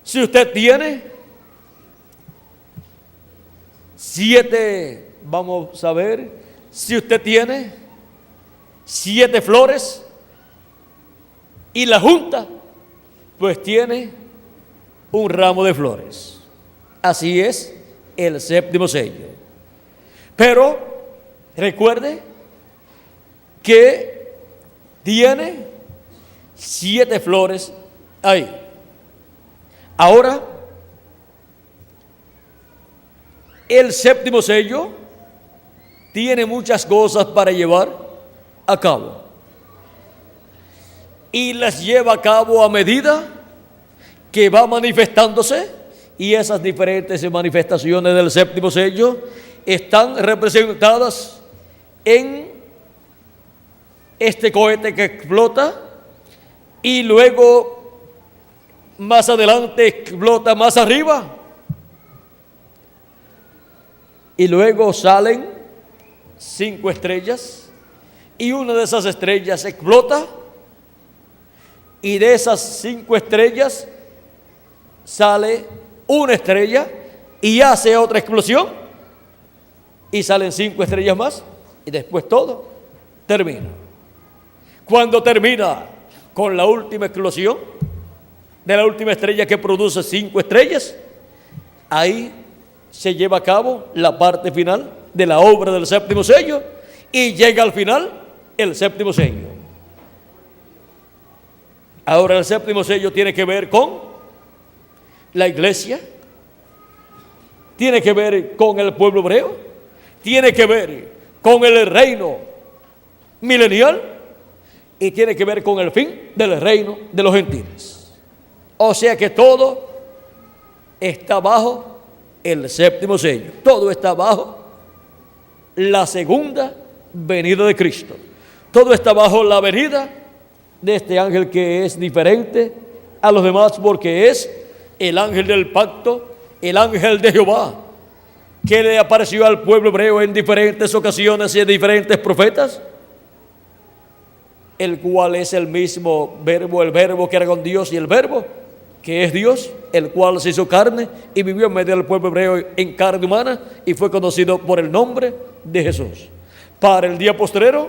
Si usted tiene 7, vamos a ver, si usted tiene 7 flores y la junta, pues tiene un ramo de flores. Así es el séptimo sello. Pero recuerde que tiene 7 flores ahí. Ahora, el séptimo sello tiene muchas cosas para llevar a cabo. Y las lleva a cabo a medida que va manifestándose, y esas diferentes manifestaciones del séptimo sello están representadas en este cohete que explota y luego más adelante explota más arriba y luego salen 5 estrellas y una de esas estrellas explota y de esas 5 estrellas sale una estrella y hace otra explosión y salen 5 estrellas más y después todo termina. Cuando termina con la última explosión de la última estrella que produce 5 estrellas, ahí se lleva a cabo la parte final de la obra del séptimo sello y llega al final el séptimo sello. Ahora el séptimo sello tiene que ver con la iglesia, tiene que ver con el pueblo hebreo, tiene que ver con el reino milenial y tiene que ver con el fin del reino de los gentiles. O sea que todo está bajo el séptimo sello, todo está bajo la segunda venida de Cristo, todo está bajo la venida de este ángel que es diferente a los demás porque es el ángel del pacto, el ángel de Jehová, que le apareció al pueblo hebreo en diferentes ocasiones y en diferentes profetas, el cual es el mismo verbo, el verbo que era con Dios y el verbo que es Dios, el cual se hizo carne y vivió en medio del pueblo hebreo en carne humana y fue conocido por el nombre de Jesús. Para el día postrero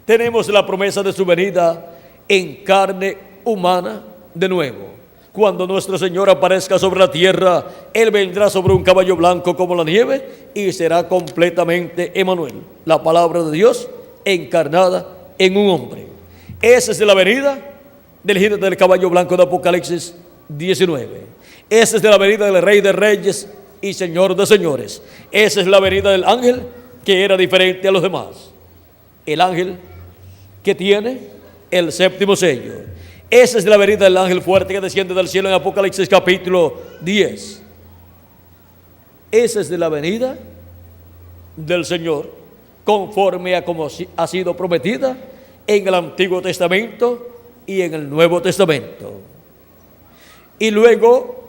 tenemos la promesa de su venida en carne humana de nuevo. Cuando nuestro Señor aparezca sobre la tierra, Él vendrá sobre un caballo blanco como la nieve y será completamente Emmanuel, la palabra de Dios encarnada en un hombre. Esa es la venida del jinete del caballo blanco de Apocalipsis 19. Esa es la venida del Rey de Reyes y Señor de Señores. Esa es la venida del ángel que era diferente a los demás. El ángel que tiene el séptimo sello. Esa es la venida del ángel fuerte que desciende del cielo en Apocalipsis capítulo 10. Esa es de la venida del Señor, conforme a como ha sido prometida en el Antiguo Testamento y en el Nuevo Testamento. Y luego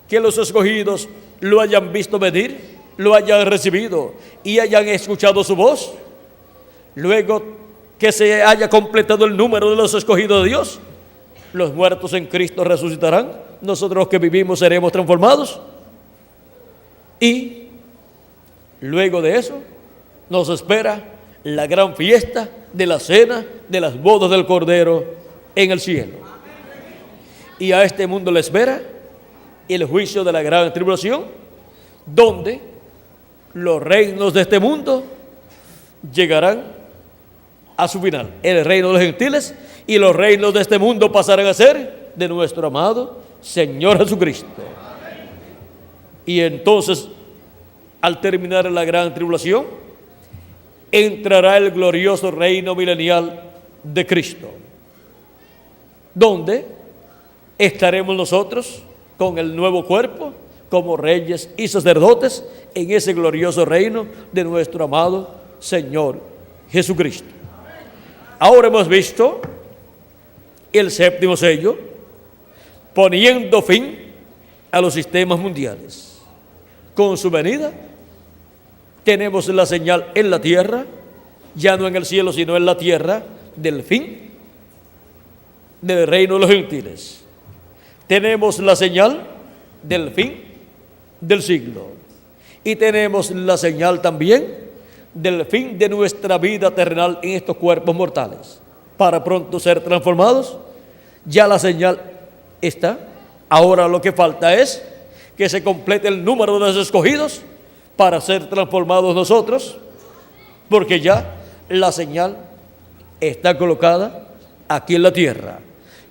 que los escogidos lo hayan visto venir, lo hayan recibido y hayan escuchado su voz, luego que se haya completado el número de los escogidos de Dios, los muertos en Cristo resucitarán, nosotros los que vivimos seremos transformados y luego de eso nos espera la gran fiesta de la cena de las bodas del Cordero en el cielo. Y a este mundo le espera el juicio de la gran tribulación, donde los reinos de este mundo llegarán a su final. El reino de los gentiles y los reinos de este mundo pasarán a ser de nuestro amado Señor Jesucristo. Y entonces, al terminar la gran tribulación, entrará el glorioso reino milenial de Cristo, donde estaremos nosotros con el nuevo cuerpo, como reyes y sacerdotes en ese glorioso reino de nuestro amado Señor Jesucristo. Ahora hemos visto el séptimo sello, poniendo fin a los sistemas mundiales. Con su venida tenemos la señal en la tierra, ya no en el cielo, sino en la tierra, del fin del reino de los gentiles. Tenemos la señal del fin del siglo. Y tenemos la señal también del fin de nuestra vida terrenal en estos cuerpos mortales, para pronto ser transformados. Ya la señal está. Ahora lo que falta es que se complete el número de los escogidos para ser transformados nosotros, porque ya la señal está colocada aquí en la tierra.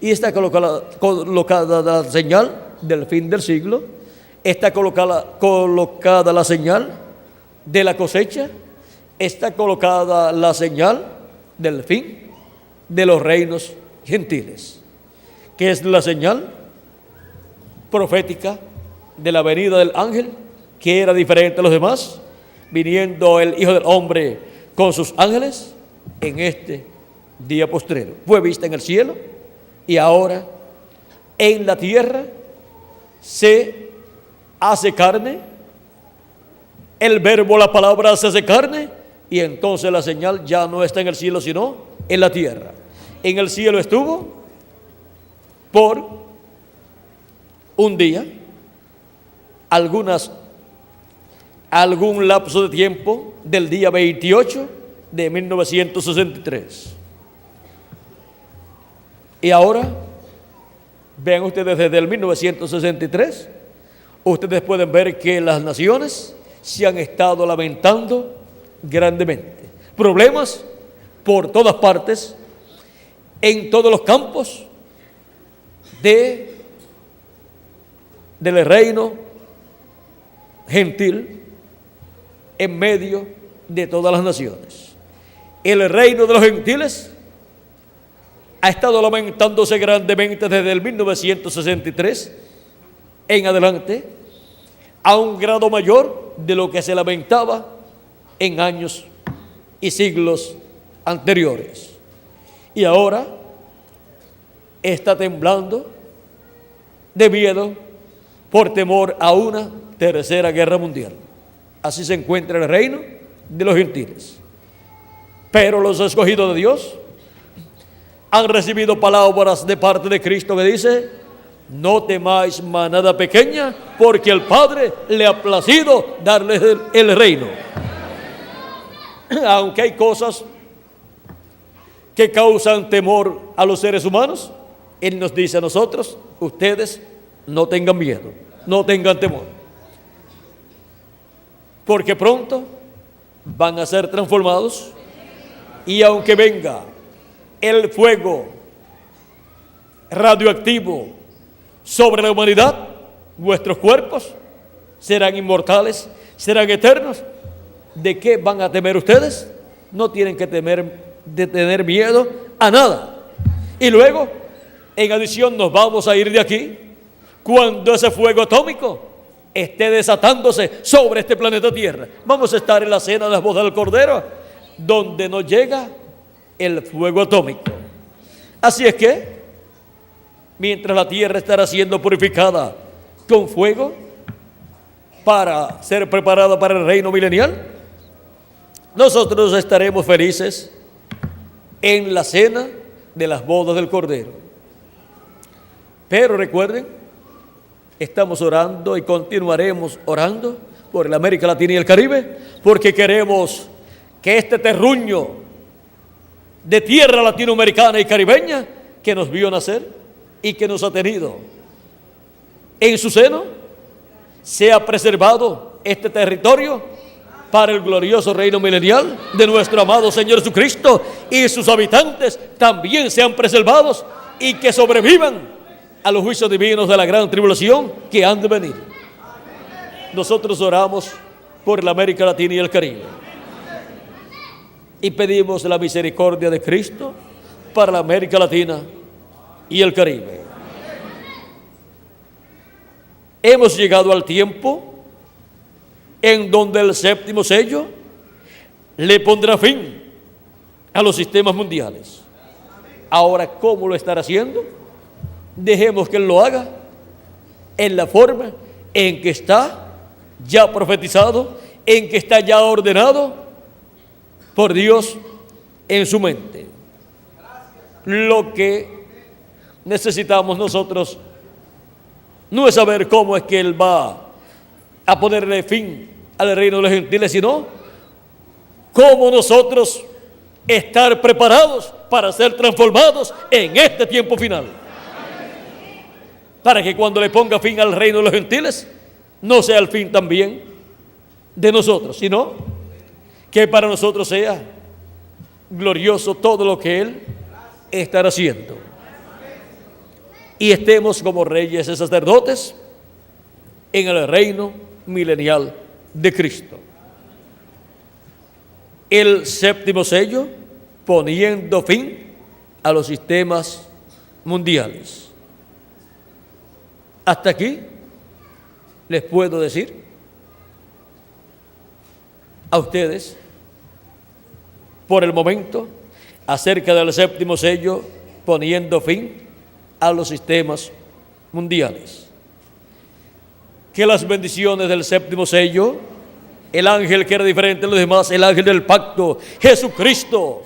Y está colocada la señal del fin del siglo, está colocada la señal de la cosecha, está colocada la señal del fin de los reinos gentiles, que es la señal profética de la venida del ángel, que era diferente a los demás, viniendo el Hijo del Hombre con sus ángeles en este día postrero. Fue vista en el cielo y ahora en la tierra se hace carne. El verbo, la palabra, se hace carne, y entonces la señal ya no está en el cielo, sino en la tierra. En el cielo estuvo por un día, algún lapso de tiempo del día 28 de 1963. Y ahora, vean ustedes, desde el 1963, ustedes pueden ver que las naciones se han estado lamentando grandemente. Problemas por todas partes, en todos los campos del reino gentil, en medio de todas las naciones. El reino de los gentiles ha estado lamentándose grandemente desde el 1963 en adelante, a un grado mayor de lo que se lamentaba en años y siglos anteriores. Y ahora está temblando de miedo por temor a una tercera guerra mundial. Así se encuentra el reino de los gentiles. Pero los escogidos de Dios han recibido palabras de parte de Cristo que dice: no temáis, manada pequeña, porque el Padre le ha placido darles el reino. Aunque hay cosas que causan temor a los seres humanos, Él nos dice a nosotros: ustedes no tengan miedo, no tengan temor, porque pronto van a ser transformados. Y aunque venga el fuego radioactivo sobre la humanidad, vuestros cuerpos serán inmortales, serán eternos. ¿De qué van a temer ustedes? No tienen que tener miedo a nada. Y luego, en adición, nos vamos a ir de aquí cuando ese fuego atómico esté desatándose sobre este planeta Tierra. Vamos a estar en la cena de las bodas del Cordero, donde nos llega el fuego atómico. Así es que, mientras la tierra estará siendo purificada con fuego para ser preparada para el reino milenial, nosotros estaremos felices en la cena de las bodas del Cordero. Pero recuerden, estamos orando y continuaremos orando por la América Latina y el Caribe, porque queremos que este terruño de tierra latinoamericana y caribeña que nos vio nacer y que nos ha tenido en su seno, sea preservado este territorio para el glorioso reino milenial de nuestro amado Señor Jesucristo, y sus habitantes también sean preservados y que sobrevivan a los juicios divinos de la gran tribulación que han de venir. Nosotros oramos por la América Latina y el Caribe y pedimos la misericordia de Cristo para la América Latina y el Caribe. hemos llegado al tiempo en donde el séptimo sello le pondrá fin a los sistemas mundiales. Ahora, ¿cómo lo estará haciendo? Dejemos que Él lo haga en la forma en que está ya profetizado, en que está ya ordenado por Dios en su mente. Lo que necesitamos nosotros no es saber cómo es que Él va a ponerle fin al reino de los gentiles, sino cómo nosotros estar preparados para ser transformados en este tiempo final. Para que cuando le ponga fin al reino de los gentiles, no sea el fin también de nosotros, sino que para nosotros sea glorioso todo lo que Él estará haciendo. Y estemos como reyes y sacerdotes en el reino milenial de Cristo. El séptimo sello poniendo fin a los sistemas mundiales. Hasta aquí les puedo decir a ustedes, por el momento, acerca del séptimo sello poniendo fin a los sistemas mundiales. Que las bendiciones del séptimo sello, el ángel que era diferente de los demás, el ángel del pacto, Jesucristo,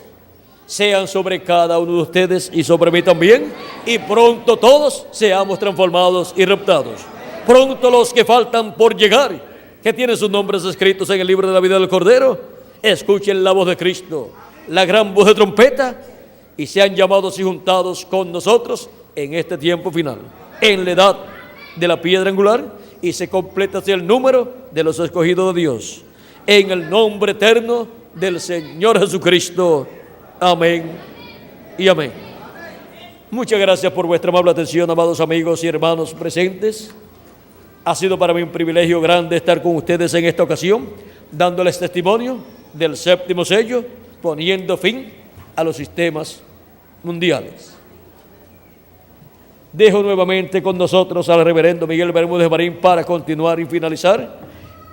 sean sobre cada uno de ustedes y sobre mí también, y pronto todos seamos transformados y raptados. Pronto los que faltan por llegar, que tienen sus nombres escritos en el libro de la vida del Cordero, escuchen la voz de Cristo, la gran voz de trompeta, y sean llamados y juntados con nosotros en este tiempo final, en la edad de la piedra angular, y se completa así el número de los escogidos de Dios. En el nombre eterno del Señor Jesucristo. Amén y amén. Muchas gracias por vuestra amable atención, amados amigos y hermanos presentes. Ha sido para mí un privilegio grande estar con ustedes en esta ocasión, dándoles testimonio del séptimo sello, poniendo fin a los sistemas mundiales. Dejo nuevamente con nosotros al reverendo Miguel Bermúdez Marín para continuar y finalizar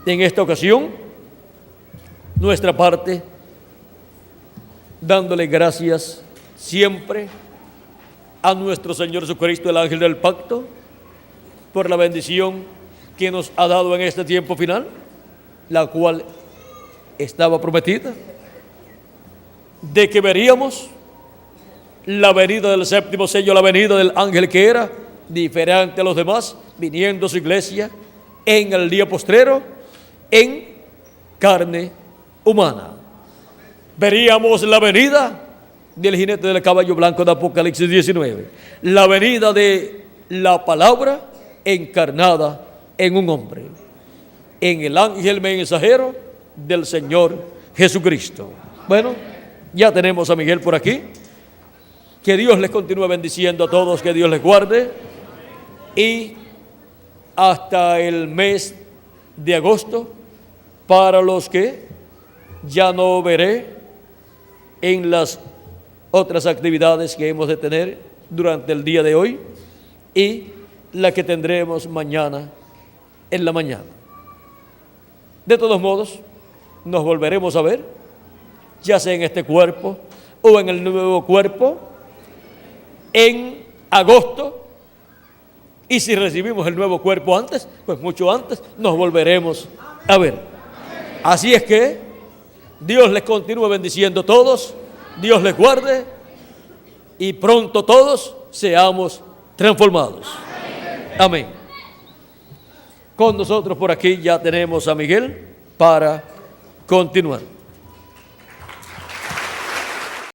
en esta ocasión nuestra parte, dándole gracias siempre a nuestro Señor Jesucristo, el ángel del pacto, por la bendición que nos ha dado en este tiempo final, la cual estaba prometida, de que veríamos la venida del séptimo sello, la venida del ángel que era diferente a los demás, viniendo a su iglesia en el día postrero, en carne humana. Veríamos la venida del jinete del caballo blanco de Apocalipsis 19, la venida de la palabra encarnada en un hombre, en el ángel mensajero del Señor Jesucristo. Bueno, ya tenemos a Miguel por aquí. Que Dios les continúe bendiciendo a todos, que Dios les guarde, y hasta el mes de agosto, para los que ya no veré en las otras actividades que hemos de tener durante el día de hoy y la que tendremos mañana en la mañana. De todos modos, nos volveremos a ver, ya sea en este cuerpo o en el nuevo cuerpo, en agosto, y si recibimos el nuevo cuerpo antes, pues mucho antes nos volveremos a ver. Así es que Dios les continúe bendiciendo a todos, Dios les guarde y pronto todos seamos transformados. Amén. Con nosotros por aquí ya tenemos a Miguel para continuar.